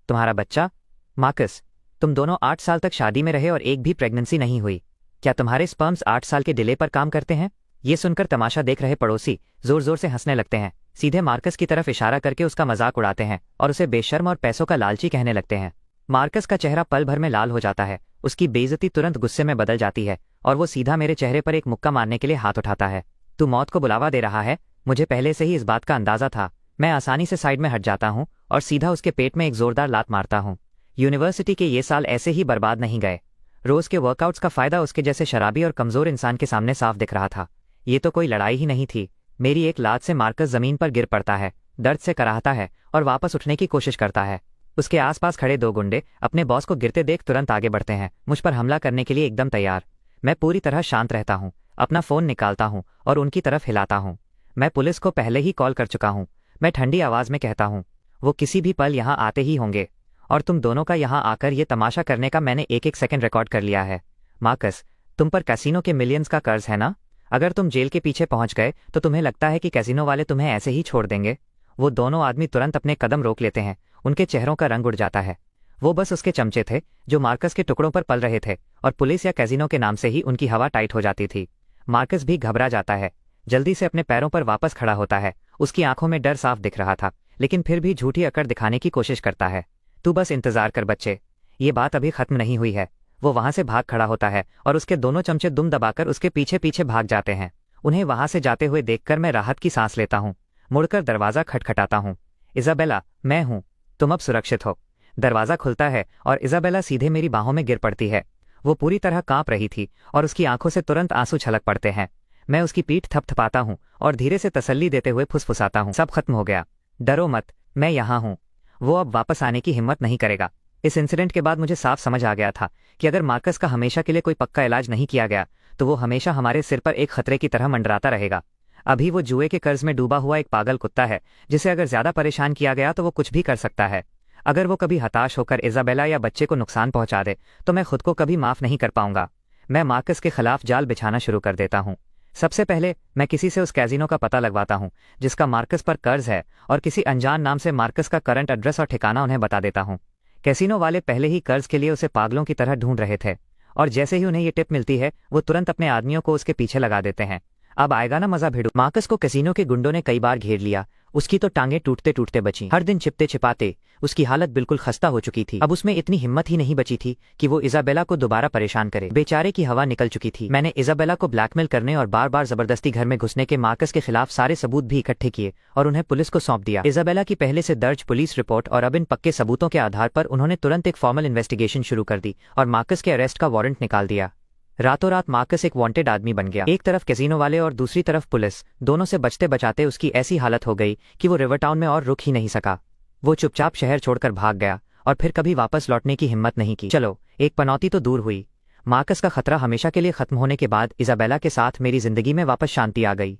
तुम्हारा बच्चा? मार्कस, तुम दोनों 8 साल तक शादी में रहे और एक भी प्रेगनेंसी नहीं हुई। क्या तुम्हारे स्पर्म्स 8 साल के डिले पर काम करते हैं? ये सुनकर तमाशा देख रहे पड़ोसी जोर जोर से हंसने लगते हैं। सीधे मार्कस की तरफ इशारा करके उसका मजाक उड़ाते हैं और उसे बेशर्म और पैसों का लालची कहने लगते हैं। मार्कस का चेहरा पल भर में लाल हो जाता है। उसकी बेइज्जती तुरंत गुस्से में बदल जाती है और वो सीधा मेरे चेहरे पर एक मुक्का मारने के लिए हाथ उठाता है। तू मौत को बुलावा दे रहा है? मुझे पहले से ही इस बात का अंदाजा था। मैं आसानी से साइड में हट जाता हूँ और सीधा उसके पेट में एक जोरदार लात मारता हूँ। यूनिवर्सिटी के ये साल ऐसे ही बर्बाद नहीं गए। रोज के वर्कआउट्स का फायदा उसके जैसे शराबी और कमजोर इंसान के सामने साफ दिख रहा था। ये तो कोई लड़ाई ही नहीं थी। मेरी एक लात से मार्कस जमीन पर गिर पड़ता है, दर्द से कराहता है और वापस उठने की कोशिश करता है। उसके आसपास खड़े 2 गुंडे अपने बॉस को गिरते देख तुरंत आगे बढ़ते हैं, मुझ पर हमला करने के लिए एकदम तैयार। मैं पूरी तरह शांत रहता हूँ, अपना फोन निकालता हूँ और उनकी तरफ हिलाता हूँ। मैं पुलिस को पहले ही कॉल कर चुका हूँ। मैं ठंडी आवाज में कहता हूँ, वो किसी भी पल यहाँ आते ही होंगे और तुम दोनों का यहाँ आकर ये तमाशा करने का मैंने एक सेकंड रिकॉर्ड कर लिया है। मार्कस, तुम पर कैसीनो के मिलियंस का कर्ज है ना? अगर तुम जेल के पीछे पहुंच गए तो तुम्हें लगता है कि कैसीनो वाले तुम्हें ऐसे ही छोड़ देंगे? वो दोनों आदमी तुरंत अपने कदम रोक लेते हैं। उनके चेहरों का रंग उड़ जाता है। वो बस उसके चमचे थे जो मार्कस के टुकड़ों पर पल रहे थे और पुलिस या कैसीनो के नाम से ही उनकी हवा टाइट हो जाती थी। मार्कस भी घबरा जाता है, जल्दी से अपने पैरों पर वापस खड़ा होता है। उसकी आंखों में डर साफ दिख रहा था, लेकिन फिर भी झूठी अकड़ दिखाने की कोशिश करता है। तू बस इंतजार कर बच्चे, ये बात अभी खत्म नहीं हुई है। वो वहां से भाग खड़ा होता है और उसके दोनों चमचे दुम दबाकर उसके पीछे पीछे भाग जाते हैं। उन्हें वहां से जाते हुए देखकर मैं राहत की सांस लेता हूँ। मुड़कर दरवाजा खटखटाता हूँ। इजाबेला, मैं हूँ, तुम अब सुरक्षित हो। दरवाजा खुलता है और इजाबेला सीधे मेरी बाहों में गिर पड़ती है। वो पूरी तरह कांप रही थी और उसकी आंखों से तुरंत आंसू छलक पड़ते हैं। मैं उसकी पीठ थपथपाता हूँ और धीरे से तसल्ली देते हुए फुसफुसाता हूँ, सब खत्म हो गया, डरो मत, मैं यहाँ हूँ। वो अब वापस आने की हिम्मत नहीं करेगा। इस इंसिडेंट के बाद मुझे साफ समझ आ गया था कि अगर मार्कस का हमेशा के लिए कोई पक्का इलाज नहीं किया गया तो वो हमेशा हमारे सिर पर एक खतरे की तरह मंडराता रहेगा। अभी वो जुए के कर्ज में डूबा हुआ एक पागल कुत्ता है जिसे अगर ज्यादा परेशान किया गया तो वो कुछ भी कर सकता है। अगर वो कभी हताश होकर इजाबेला या बच्चे को नुकसान पहुंचा दे तो मैं खुद को कभी माफ नहीं कर पाऊंगा। मैं मार्कस के खिलाफ जाल बिछाना शुरू कर देता हूँ। सबसे पहले मैं किसी से उस कैसीनो का पता लगवाता हूँ जिसका मार्कस पर कर्ज है और किसी अनजान नाम से मार्कस का करंट एड्रेस और ठिकाना उन्हें बता देता हूँ। कैसीनो वाले पहले ही कर्ज के लिए उसे पागलों की तरह ढूंढ रहे थे और जैसे ही उन्हें ये टिप मिलती है वो तुरंत अपने आदमियों को उसके पीछे लगा देते हैं। अब आएगा ना मजा भिड़ू। मार्कस को कैसीनो के गुंडों ने कई बार घेर लिया। उसकी तो टांगे टूटते टूटते बची। हर दिन छिपते छिपाते उसकी हालत बिल्कुल खस्ता हो चुकी थी। अब उसमें इतनी हिम्मत ही नहीं बची थी कि वो इजाबेला को दोबारा परेशान करे। बेचारे की हवा निकल चुकी थी। मैंने इजाबेला को ब्लैकमेल करने और बार बार जबरदस्ती घर में घुसने के मार्कस के खिलाफ सारे सबूत भी इकट्ठे किए और उन्हें पुलिस को सौंप दिया। इजाबेला की पहले से दर्ज पुलिस रिपोर्ट और अब इन पक्के सबूतों के आधार पर उन्होंने तुरंत एक फॉर्मल इन्वेस्टिगेशन शुरू कर दी और मार्कस के अरेस्ट का वारंट निकाल दिया। रातों रात मार्कस एक वांटेड आदमी बन गया। एक तरफ कैसीनो वाले और दूसरी तरफ पुलिस, दोनों से बचते बचाते उसकी ऐसी हालत हो गई कि वो रिवर टाउन में और रुक ही नहीं सका। वो चुपचाप शहर छोड़कर भाग गया और फिर कभी वापस लौटने की हिम्मत नहीं की। चलो, एक पनौती तो दूर हुई। मार्कस का खतरा हमेशा के लिए खत्म होने के बाद इजाबेला के साथ मेरी जिंदगी में वापस शांति आ गई।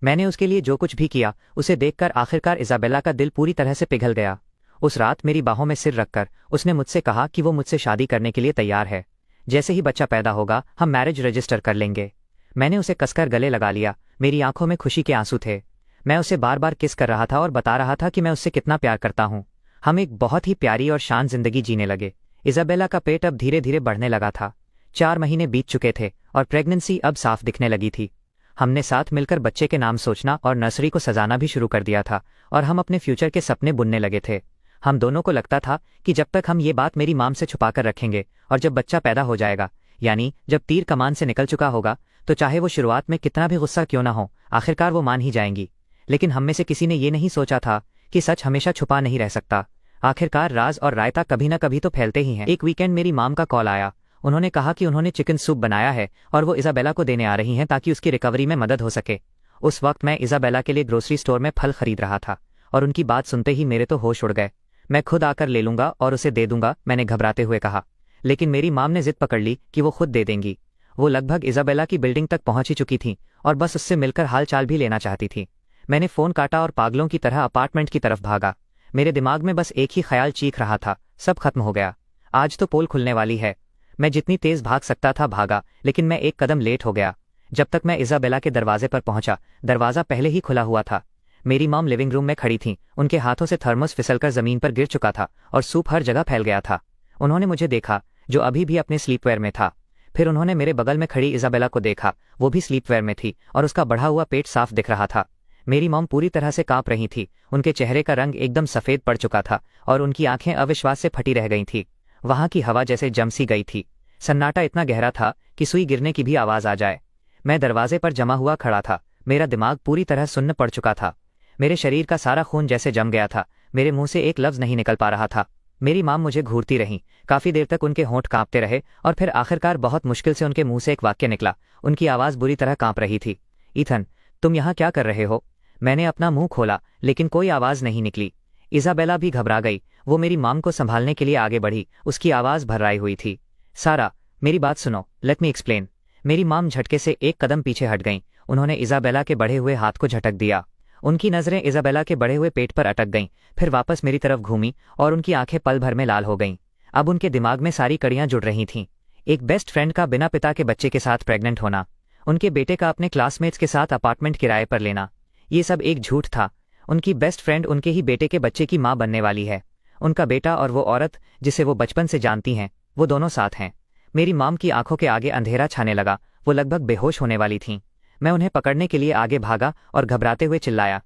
मैंने उसके लिए जो कुछ भी किया उसे देखकर आखिरकार इजाबेला का दिल पूरी तरह से पिघल गया। उस रात मेरी बाहों में सिर रखकर उसने मुझसे कहा कि वो मुझसे शादी करने के लिए तैयार है। जैसे ही बच्चा पैदा होगा हम मैरिज रजिस्टर कर लेंगे। मैंने उसे कसकर गले लगा लिया। मेरी आंखों में खुशी के आंसू थे। मैं उसे बार बार किस कर रहा था और बता रहा था कि मैं उससे कितना प्यार करता हूँ। हम एक बहुत ही प्यारी और शांत जिंदगी जीने लगे। इजाबेला का पेट अब धीरे धीरे बढ़ने लगा था। 4 महीने बीत चुके थे और प्रेगनेंसी अब साफ दिखने लगी थी। हमने साथ मिलकर बच्चे के नाम सोचना और नर्सरी को सजाना भी शुरू कर दिया था और हम अपने फ्यूचर के सपने बुनने लगे थे। हम दोनों को लगता था कि जब तक हम ये बात मेरी माम से छुपाकर रखेंगे और जब बच्चा पैदा हो जाएगा, यानी जब तीर कमान से निकल चुका होगा, तो चाहे वो शुरुआत में कितना भी गुस्सा क्यों ना हो, आखिरकार वो मान ही जाएंगी। लेकिन हम में से किसी ने ये नहीं सोचा था कि सच हमेशा छुपा नहीं रह सकता। आखिरकार राज और रायता कभी ना कभी तो फैलते ही हैं। एक वीकेंड मेरी माम का कॉल आया उन्होंने कहा कि उन्होंने चिकन सूप बनाया है और वो इजाबेला को देने आ रही हैं ताकि उसकी रिकवरी में मदद हो सके। उस वक्त मैं इजाबेला के लिए ग्रोसरी स्टोर में फल खरीद रहा था और उनकी बात सुनते ही मेरे तो होश उड़ गए। मैं खुद आकर ले लूंगा और उसे दे दूंगा, मैंने घबराते हुए कहा। लेकिन मेरी माम ने जिद पकड़ ली कि वो खुद दे देंगी। वो लगभग इजाबेला की बिल्डिंग तक पहुंच ही चुकी थीं और बस उससे मिलकर हाल चाल भी लेना चाहती थी। मैंने फ़ोन काटा और पागलों की तरह अपार्टमेंट की तरफ भागा। मेरे दिमाग में बस एक ही ख्याल चीख रहा था, सब खत्म हो गया, आज तो पोल खुलने वाली है। मैं जितनी तेज भाग सकता था भागा, लेकिन मैं एक कदम लेट हो गया। जब तक मैं इजाबेला के दरवाजे पर पहुंचा, दरवाज़ा पहले ही खुला हुआ था। मेरी मॉम लिविंग रूम में खड़ी थीं, उनके हाथों से थर्मोस फिसलकर ज़मीन पर गिर चुका था और सूप हर जगह फैल गया था। उन्होंने मुझे देखा, जो अभी भी अपने स्लीपवेयर में था। फिर उन्होंने मेरे बगल में खड़ी इजाबेला को देखा, वो भी स्लीपवेयर में थी और उसका बढ़ा हुआ पेट साफ दिख रहा था। मेरी मॉम पूरी तरह से कांप रही थी, उनके चेहरे का रंग एकदम सफ़ेद पड़ चुका था और उनकी आंखें अविश्वास से फटी रह गई थी। वहां की हवा जैसे जम सी गई थी। सन्नाटा इतना गहरा था कि सुई गिरने की भी आवाज़ आ जाए। मैं दरवाजे पर जमा हुआ खड़ा था, मेरा दिमाग पूरी तरह सुन्न पड़ चुका था। मेरे शरीर का सारा खून जैसे जम गया था, मेरे मुंह से एक लफ्ज़ नहीं निकल पा रहा था। मेरी माँ मुझे घूरती रहीं, काफ़ी देर तक उनके होंठ कांपते रहे और फिर आखिरकार बहुत मुश्किल से उनके मुंह से एक वाक्य निकला। उनकी आवाज़ बुरी तरह कांप रही थी। ईथन, तुम यहाँ क्या कर रहे हो? मैंने अपना मुंह खोला, लेकिन कोई आवाज़ नहीं निकली। इजाबेला भी घबरा गई, वो मेरी माम को संभालने के लिए आगे बढ़ी, उसकी आवाज़ भर्राई हुई थी। सारा, मेरी बात सुनो, लेट मी एक्सप्लेन। मेरी माम झटके से एक कदम पीछे हट गईं। उन्होंने इजाबेला के बढ़े हुए हाथ को झटक दिया। उनकी नज़रें इजाबेला के बढ़े हुए पेट पर अटक गईं, फिर वापस मेरी तरफ घूमी और उनकी आंखें पल भर में लाल हो गईं। अब उनके दिमाग में सारी कड़ियां जुड़ रही थीं। एक बेस्ट फ्रेंड का बिना पिता के बच्चे के साथ प्रेग्नेंट होना, उनके बेटे का अपने क्लासमेट्स के साथ अपार्टमेंट किराए पर लेना, ये सब एक झूठ था। उनकी बेस्ट फ्रेंड उनके ही बेटे के बच्चे की माँ बनने वाली है। उनका बेटा और वो औरत जिसे वो बचपन से जानती हैं, वो दोनों साथ हैं। मेरी माम की आंखों के आगे अंधेरा छाने लगा, वो लगभग बेहोश होने वाली थीं। मैं उन्हें पकड़ने के लिए आगे भागा और घबराते हुए चिल्लाया,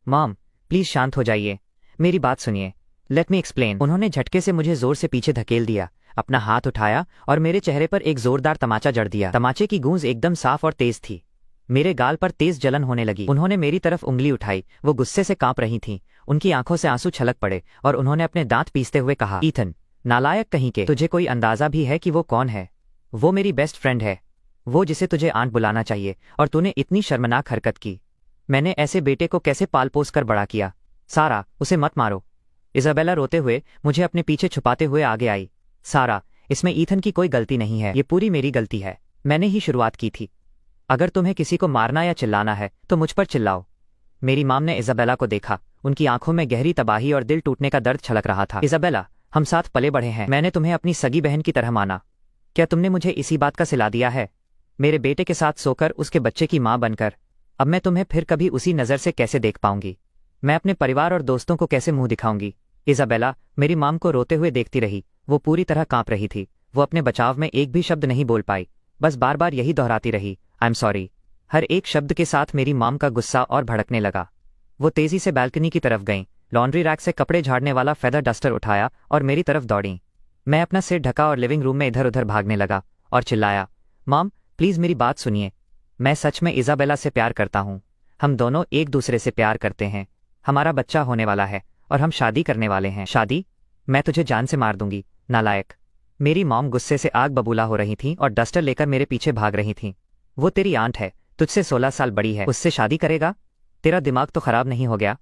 मॉम प्लीज़ शांत हो जाइए, मेरी बात सुनिए, लेट मी एक्सप्लेन। उन्होंने झटके से मुझे जोर से पीछे धकेल दिया, अपना हाथ उठाया और मेरे चेहरे पर एक जोरदार तमाचा जड़ दिया। तमाचे की गूंज एकदम साफ और तेज थी। मेरे गाल पर तेज जलन होने लगी। उन्होंने मेरी तरफ उंगली उठाई, वो गुस्से से कांप रही थीं। उनकी आंखों से आंसू छलक पड़े और उन्होंने अपने दांत पीसते हुए कहा, ईथन, नालायक कहीं के, तुझे कोई अंदाजा भी है कि वो कौन है? वो मेरी बेस्ट फ्रेंड है, वो जिसे तुझे आंट बुलाना चाहिए, और तूने इतनी शर्मनाक हरकत की। मैंने ऐसे बेटे को कैसे पाल पोस कर बड़ा किया? सारा, उसे मत मारो। इजाबेला रोते हुए मुझे अपने पीछे छुपाते हुए आगे आई। सारा, इसमें ईथन की कोई गलती नहीं है, ये पूरी मेरी गलती है, मैंने ही शुरुआत की थी। अगर तुम्हें किसी को मारना या चिल्लाना है तो मुझ पर चिल्लाओ। मेरी माम ने इजाबेला को देखा, उनकी आंखों में गहरी तबाही और दिल टूटने का दर्द छलक रहा था। इजाबेला, हम साथ पले बढ़े हैं, मैंने तुम्हें अपनी सगी बहन की तरह माना। क्या तुमने मुझे इसी बात का सिला दिया है? मेरे बेटे के साथ सोकर, उसके बच्चे की माँ बनकर। अब मैं तुम्हें फिर कभी उसी नज़र से कैसे देख पाऊंगी? मैं अपने परिवार और दोस्तों को कैसे मुंह दिखाऊंगी? इजाबेला मेरी माम को रोते हुए देखती रही, वो पूरी तरह कांप रही थी। वो अपने बचाव में एक भी शब्द नहीं बोल पाई, बस बार बार यही दोहराती रही, आई एम सॉरी। हर एक शब्द के साथ मेरी माम का गुस्सा और भड़कने लगा। वो तेजी से बालकनी की तरफ गईं, लॉन्ड्री रैक से कपड़े झाड़ने वाला फेदर डस्टर उठाया और मेरी तरफ दौड़ीं। मैं अपना सिर ढका और लिविंग रूम में इधर उधर भागने लगा और चिल्लाया, माम प्लीज़ मेरी बात सुनिए, मैं सच में इजाबेला से प्यार करता हूँ। हम दोनों एक दूसरे से प्यार करते हैं, हमारा बच्चा होने वाला है और हम शादी करने वाले हैं। शादी? मैं तुझे जान से मार दूंगी, नालायक। मेरी मॉम गुस्से से आग बबूला हो रही थीं और डस्टर लेकर मेरे पीछे भाग रही थीं। वो तेरी आंट है, तुझसे 16 साल बड़ी है, उससे शादी करेगा? तेरा दिमाग तो खराब नहीं हो गया?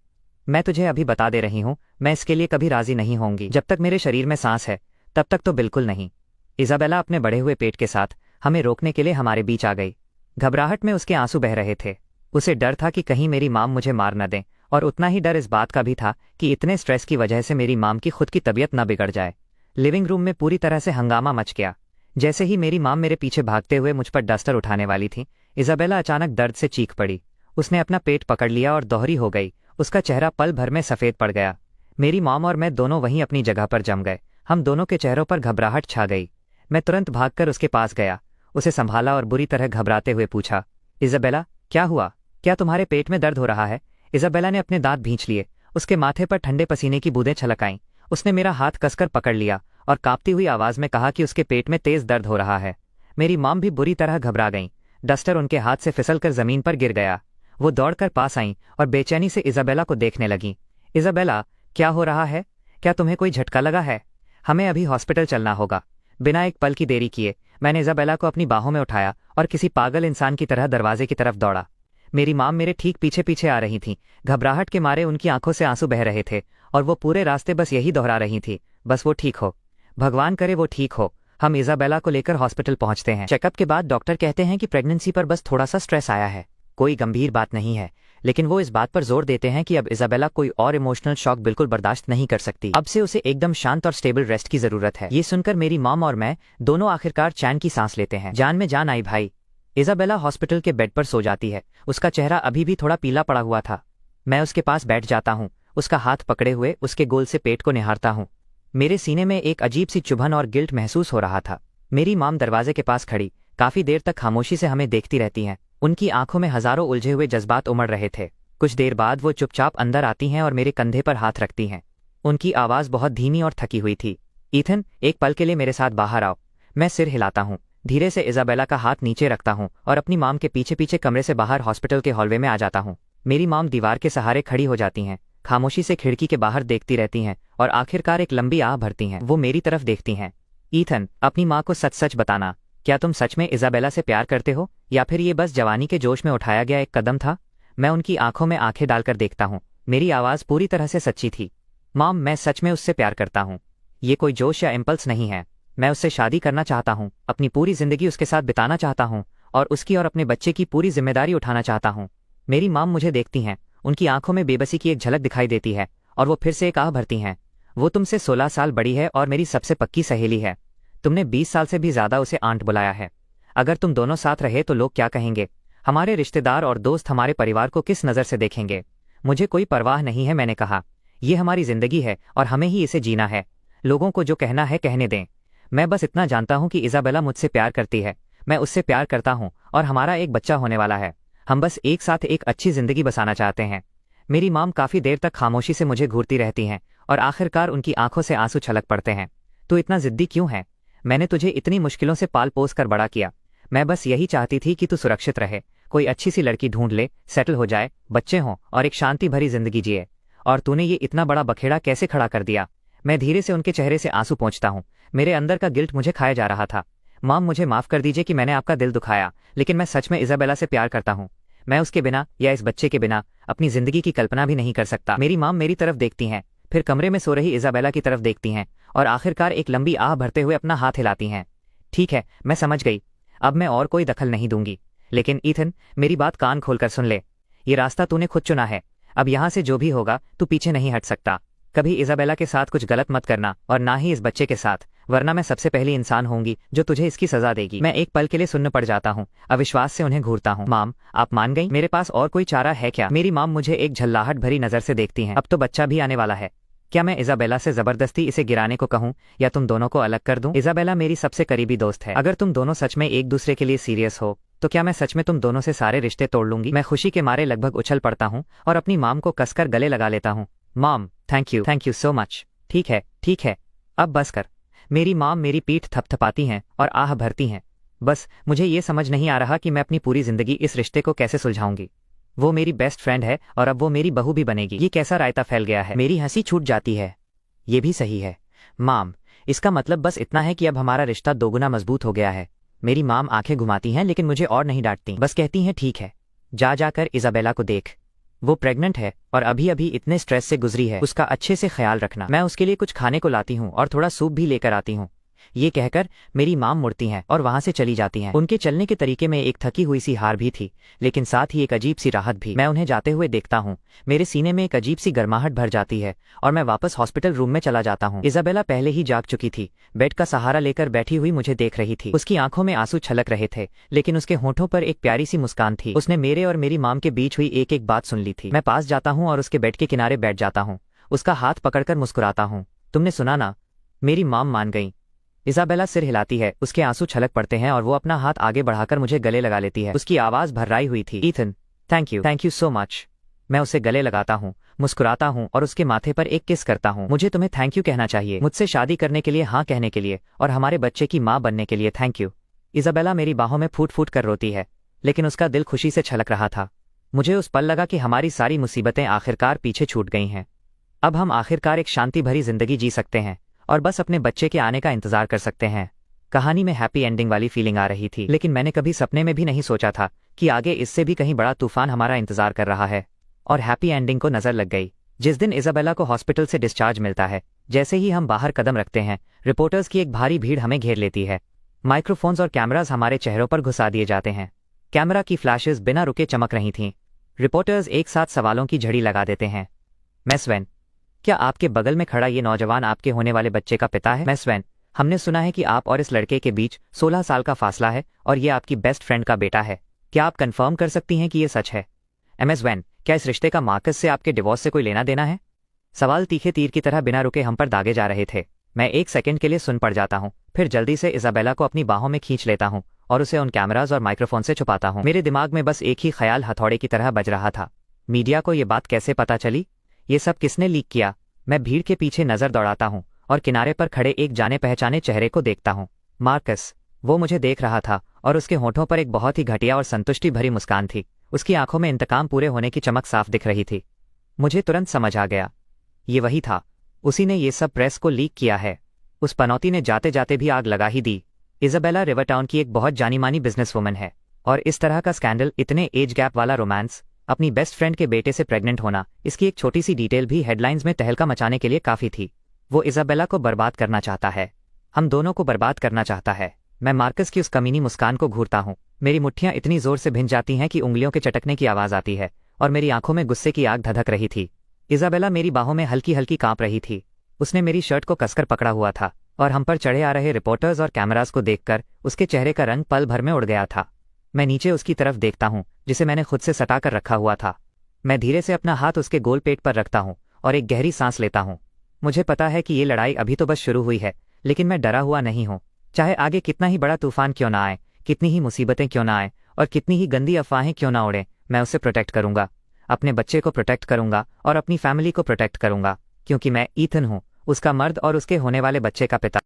मैं तुझे अभी बता दे रही हूँ, मैं इसके लिए कभी राजी नहीं होंगी। जब तक मेरे शरीर में सांस है तब तक तो बिल्कुल नहीं। इजाबेला अपने बढ़े हुए पेट के साथ हमें रोकने के लिए हमारे बीच आ गई। घबराहट में उसके आंसू बह रहे थे। उसे डर था कि कहीं मेरी माम मुझे मार न दें, और उतना ही डर इस बात का भी था कि इतने स्ट्रेस की वजह से मेरी माम की खुद की तबीयत न बिगड़ जाए। लिविंग रूम में पूरी तरह से हंगामा मच गया। जैसे ही मेरी माम मेरे पीछे भागते हुए मुझ पर डस्टर उठाने वाली थी, इजाबेला अचानक दर्द से चीख पड़ी। उसने अपना पेट पकड़ लिया और दोहरी हो गई। उसका चेहरा पल भर में सफ़ेद पड़ गया। मेरी माम और मैं दोनों वहीं अपनी जगह पर जम गए। हम दोनों के चेहरों पर घबराहट छा गई। मैं तुरंत भागकर उसके पास गया, उसे संभाला और बुरी तरह घबराते हुए पूछा, इजाबेला क्या हुआ? क्या तुम्हारे पेट में दर्द हो रहा है? इजाबेला ने अपने दांत भींच लिए, उसके माथे पर ठंडे पसीने की बूंदें छलक आईं। उसने मेरा हाथ कसकर पकड़ लिया और कांपती हुई आवाज़ में कहा कि उसके पेट में तेज दर्द हो रहा है। मेरी माम भी बुरी तरह घबरा गईं। डस्टर उनके हाथ से फिसलकर ज़मीन पर गिर गया। वो दौड़कर पास आईं और बेचैनी से इजाबेला को देखने लगीं। इजाबेला, क्या हो रहा है? क्या तुम्हें कोई झटका लगा है? हमें अभी हॉस्पिटल चलना होगा। बिना एक पल की देरी किए मैंने इजाबेला को अपनी बाहों में उठाया और किसी पागल इंसान की तरह दरवाजे की तरफ दौड़ा। मेरी माम मेरे ठीक पीछे पीछे आ रही थीं। घबराहट के मारे उनकी आंखों से आंसू बह रहे थे और वो पूरे रास्ते बस यही दोहरा रही थी, बस वो ठीक हो, भगवान करे वो ठीक हो। हम इजाबेला को लेकर हॉस्पिटल पहुंचते हैं। चेकअप के बाद डॉक्टर कहते हैं कि प्रेगनेंसी पर बस थोड़ा सा स्ट्रेस आया है, कोई गंभीर बात नहीं है, लेकिन वो इस बात पर जोर देते हैं कि अब इजाबेला कोई और इमोशनल शॉक बिल्कुल बर्दाश्त नहीं कर सकती। अब से उसे एकदम शांत और स्टेबल रेस्ट की जरूरत है। ये सुनकर मेरी मॉम और मैं दोनों आखिरकार चैन की सांस लेते हैं। जान में जान आई भाई। इजाबेला हॉस्पिटल के बेड पर सो जाती है। उसका चेहरा अभी भी थोड़ा पीला पड़ा हुआ था। मैं उसके पास बैठ जाता हूँ, उसका हाथ पकड़े हुए उसके गोल से पेट को निहारता हूँ। मेरे सीने में एक अजीब सी चुभन और गिल्ट महसूस हो रहा था। मेरी मॉम दरवाजे के पास खड़ी काफी देर तक खामोशी से हमें देखती रहती हैं। उनकी आंखों में हजारों उलझे हुए जज्बात उमड़ रहे थे। कुछ देर बाद वो चुपचाप अंदर आती हैं और मेरे कंधे पर हाथ रखती हैं। उनकी आवाज़ बहुत धीमी और थकी हुई थी। ईथन, एक पल के लिए मेरे साथ बाहर आओ। मैं सिर हिलाता हूँ, धीरे से इजाबेला का हाथ नीचे रखता हूँ और अपनी माम के पीछे पीछे कमरे से बाहर हॉस्पिटल के हॉलवे में आ जाता हूँ। मेरी माम दीवार के सहारे खड़ी हो जाती हैं, खामोशी से खिड़की के बाहर देखती रहती हैं और आखिरकार एक लंबी आह भरती हैं। वो मेरी तरफ देखती हैं। ईथन, अपनी माँ को सच सच बताना, क्या तुम सच में इजाबेला से प्यार करते हो या फिर ये बस जवानी के जोश में उठाया गया एक कदम था? मैं उनकी आंखों में आंखें डालकर देखता हूँ। मेरी आवाज़ पूरी तरह से सच्ची थी। मॉम, मैं सच में उससे प्यार करता हूँ। ये कोई जोश या इम्पल्स नहीं है। मैं उससे शादी करना चाहता हूँ, अपनी पूरी जिंदगी उसके साथ बिताना चाहता हूँ और उसकी और अपने बच्चे की पूरी जिम्मेदारी उठाना चाहता हूँ। मेरी माम मुझे देखती हैं, उनकी आंखों में बेबसी की एक झलक दिखाई देती है और वो फिर से एक आह भरती हैं। वो तुमसे 16 साल बड़ी है और मेरी सबसे पक्की सहेली है। तुमने 20 साल से भी ज्यादा उसे आंट बुलाया है। अगर तुम दोनों साथ रहे तो लोग क्या कहेंगे? हमारे रिश्तेदार और दोस्त हमारे परिवार को किस नज़र से देखेंगे? मुझे कोई परवाह नहीं है, मैंने कहा। ये हमारी जिंदगी है और हमें ही इसे जीना है। लोगों को जो कहना है कहने दें। मैं बस इतना जानता हूँ कि इजाबेला मुझसे प्यार करती है, मैं उससे प्यार करता हूँ और हमारा एक बच्चा होने वाला है। हम बस एक साथ एक अच्छी जिंदगी बसाना चाहते हैं। मेरी माम काफ़ी देर तक खामोशी से मुझे घूरती रहती हैं और आखिरकार उनकी आंखों से आंसू छलक पड़ते हैं। तू इतना जिद्दी क्यों है? मैंने तुझे इतनी मुश्किलों से पाल पोस कर बड़ा किया। मैं बस यही चाहती थी कि तू सुरक्षित रहे, कोई अच्छी सी लड़की ढूंढ ले, सेटल हो जाए, बच्चे हों और एक शांति भरी जिंदगी जिए। और तूने ये इतना बड़ा बखेड़ा कैसे खड़ा कर दिया? मैं धीरे से उनके चेहरे से आंसू पोंछता हूँ। मेरे अंदर का गिल्ट मुझे खाया जा रहा था। माम, मुझे माफ कर दीजिए कि मैंने आपका दिल दुखाया, लेकिन मैं सच में इजाबेला से प्यार करता हूँ। मैं उसके बिना या इस बच्चे के बिना अपनी जिंदगी की कल्पना भी नहीं कर सकता। मेरी माम मेरी तरफ देखती हैं, फिर कमरे में सो रही इजाबेला की तरफ देखती हैं और आखिरकार एक लंबी आह भरते हुए अपना हाथ हिलाती हैं। ठीक है, मैं समझ गई, अब मैं और कोई दखल नहीं दूंगी। लेकिन ईथन, मेरी बात कान खोलकर सुन ले। ये रास्ता तूने खुद चुना है। अब यहाँ से जो भी होगा तू पीछे नहीं हट सकता। कभी इजाबेला के साथ कुछ गलत मत करना और ना ही इस बच्चे के साथ, वरना मैं सबसे पहली इंसान होंगी जो तुझे इसकी सजा देगी। मैं एक पल के लिए सुन्न पड़ जाता हूँ, अविश्वास से उन्हें घूरता हूँ। माम, आप मान गई? मेरे पास और कोई चारा है क्या? मेरी माम मुझे एक झल्लाहट भरी नजर से देखती हैं। अब तो बच्चा भी आने वाला है। क्या मैं इजाबेला से जबरदस्ती इसे गिराने को कहूँ या तुम दोनों को अलग कर दूं? इजाबेला मेरी सबसे करीबी दोस्त है। अगर तुम दोनों सच में एक दूसरे के लिए सीरियस हो तो क्या मैं सच में तुम दोनों से सारे रिश्ते तोड़ लूंगी? मैं खुशी के मारे लगभग उछल पड़ता हूँ और अपनी माम को कसकर गले लगा लेता हूँ। माम, थैंक यू सो मच। ठीक है, अब बस कर। मेरी माम मेरी पीठ थपथपाती हैं और आह भरती हैं। बस मुझे ये समझ नहीं आ रहा कि मैं अपनी पूरी जिंदगी इस रिश्ते को कैसे सुलझाऊंगी। वो मेरी बेस्ट फ्रेंड है और अब वो मेरी बहू भी बनेगी। ये कैसा रायता फैल गया है? मेरी हंसी छूट जाती है। ये भी सही है माम, इसका मतलब बस इतना है कि अब हमारा रिश्ता दोगुना मजबूत हो गया है। मेरी माम आंखें घुमाती हैं लेकिन मुझे और नहीं डांटती, बस कहती हैं ठीक है, जाकर इजाबेला को देख। वो प्रेग्नेंट है और अभी अभी इतने स्ट्रेस से गुजरी है, उसका अच्छे से ख्याल रखना। मैं उसके लिए कुछ खाने को लाती हूँ और थोड़ा सूप भी लेकर आती हूँ। ये कहकर मेरी माम मुड़ती हैं और वहां से चली जाती हैं। उनके चलने के तरीके में एक थकी हुई सी हार भी थी, लेकिन साथ ही एक अजीब सी राहत भी। मैं उन्हें जाते हुए देखता हूँ, मेरे सीने में एक अजीब सी गर्माहट भर जाती है और मैं वापस हॉस्पिटल रूम में चला जाता हूँ। इजाबेला पहले ही जाग चुकी थी, बेड का सहारा लेकर बैठी हुई मुझे देख रही थी। उसकी आंखों में आंसू छलक रहे थे, लेकिन उसके होठों पर एक प्यारी सी मुस्कान थी। उसने मेरे और मेरी माम के बीच हुई एक एक बात सुन ली थी। मैं पास जाता हूँ और उसके बेड के किनारे बैठ जाता हूँ, उसका हाथ पकड़कर मुस्कुराता हूँ। तुमने सुना ना? मेरी माम मान गई। इजाबेला सिर हिलाती है, उसके आंसू छलक पड़ते हैं और वो अपना हाथ आगे बढ़ाकर मुझे गले लगा लेती है। उसकी आवाज भर्राई हुई थी। Ethan, thank you so much. मैं उसे गले लगाता हूँ, मुस्कुराता हूँ और उसके माथे पर एक किस करता हूँ। मुझे तुम्हें थैंक यू कहना चाहिए, मुझसे शादी करने के लिए हाँ कहने के लिए और हमारे बच्चे की माँ बनने के लिए थैंक यू। इजाबेला मेरी बाहों में फूट फूट कर रोती है, लेकिन उसका दिल खुशी से छलक रहा था। मुझे उस पल लगा कि हमारी सारी मुसीबतें आखिरकार पीछे छूट गई हैं। अब हम आखिरकार एक शांति भरी जिंदगी जी सकते हैं और बस अपने बच्चे के आने का इंतजार कर सकते हैं। कहानी में हैप्पी एंडिंग वाली फीलिंग आ रही थी, लेकिन मैंने कभी सपने में भी नहीं सोचा था कि आगे इससे भी कहीं बड़ा तूफान हमारा इंतजार कर रहा है। और हैप्पी एंडिंग को नजर लग गई जिस दिन इजाबेला को हॉस्पिटल से डिस्चार्ज मिलता है। जैसे ही हम बाहर कदम रखते हैं, रिपोर्टर्स की एक भारी भीड़ हमें घेर लेती है। माइक्रोफोन्स और कैमराज हमारे चेहरों पर घुसा दिए जाते हैं। कैमरा की फ्लैशेस बिना रुके चमक रही थीं। रिपोर्टर्स एक साथ सवालों की झड़ी लगा देते हैं। मैं स्वेन, क्या आपके बगल में खड़ा ये नौजवान आपके होने वाले बच्चे का पिता है? मैं स्वेन, हमने सुना है कि आप और इस लड़के के बीच 16 साल का फासला है और ये आपकी बेस्ट फ्रेंड का बेटा है। क्या आप कंफर्म कर सकती हैं कि ये सच है? एमएस वैन, क्या इस रिश्ते का मार्कस से आपके डिवोर्स से कोई लेना देना है? सवाल तीखे तीर की तरह बिना रुके हम पर दागे जा रहे थे। मैं एक सेकंड के लिए सुन पड़ जाता हूँ, फिर जल्दी से इजाबेला को अपनी बाहों में खींच लेता हूँ और उसे उन कैमराज और माइक्रोफोन से छुपाता हूँ। मेरे दिमाग में बस एक ही ख्याल हथौड़े की तरह बज रहा था, मीडिया को ये बात कैसे पता चली? ये सब किसने लीक किया? मैं भीड़ के पीछे नजर दौड़ाता हूँ और किनारे पर खड़े एक जाने पहचाने चेहरे को देखता हूँ। मार्कस। वो मुझे देख रहा था और उसके होठों पर एक बहुत ही घटिया और संतुष्टि भरी मुस्कान थी। उसकी आंखों में इंतकाम पूरे होने की चमक साफ दिख रही थी। मुझे तुरंत समझ आ गया, ये वही था, उसी ने ये सब प्रेस को लीक किया है। उस पनौती ने जाते जाते भी आग लगा ही दी। इजाबेला रिवरटाउन की एक बहुत जानी मानी बिजनेस वुमन है और इस तरह का स्कैंडल, इतने एज गैप वाला रोमांस, अपनी बेस्ट फ्रेंड के बेटे से प्रेग्नेंट होना, इसकी एक छोटी सी डिटेल भी हेडलाइंस में तहलका मचाने के लिए काफी थी। वो इजाबेला को बर्बाद करना चाहता है, हम दोनों को बर्बाद करना चाहता है। मैं मार्कस की उस कमीनी मुस्कान को घूरता हूँ। मेरी मुट्ठियां इतनी जोर से भिंज जाती हैं कि उंगलियों के चटकने की आवाज आती है और मेरी आंखों में गुस्से की आग धधक रही थी। इजाबेला मेरी बाहों में हल्की हल्की कांप रही थी। उसने मेरी शर्ट को कसकर पकड़ा हुआ था और हम पर चढ़े आ रहे रिपोर्टर्स और कैमरास को देखकर उसके चेहरे का रंग पल भर में उड़ गया था। मैं नीचे उसकी तरफ देखता हूँ जिसे मैंने खुद से सटा कर रखा हुआ था। मैं धीरे से अपना हाथ उसके गोल पेट पर रखता हूँ और एक गहरी सांस लेता हूँ। मुझे पता है कि ये लड़ाई अभी तो बस शुरू हुई है, लेकिन मैं डरा हुआ नहीं हूँ। चाहे आगे कितना ही बड़ा तूफान क्यों ना आए, कितनी ही मुसीबतें क्यों ना आए और कितनी ही गंदी अफवाहें क्यों ना उड़े, मैं उसे प्रोटेक्ट करूंगा। अपने बच्चे को प्रोटेक्ट करूंगा और अपनी फैमिली को प्रोटेक्ट करूंगा, क्योंकि मैं ईथन हूँ, उसका मर्द और उसके होने वाले बच्चे का पिता।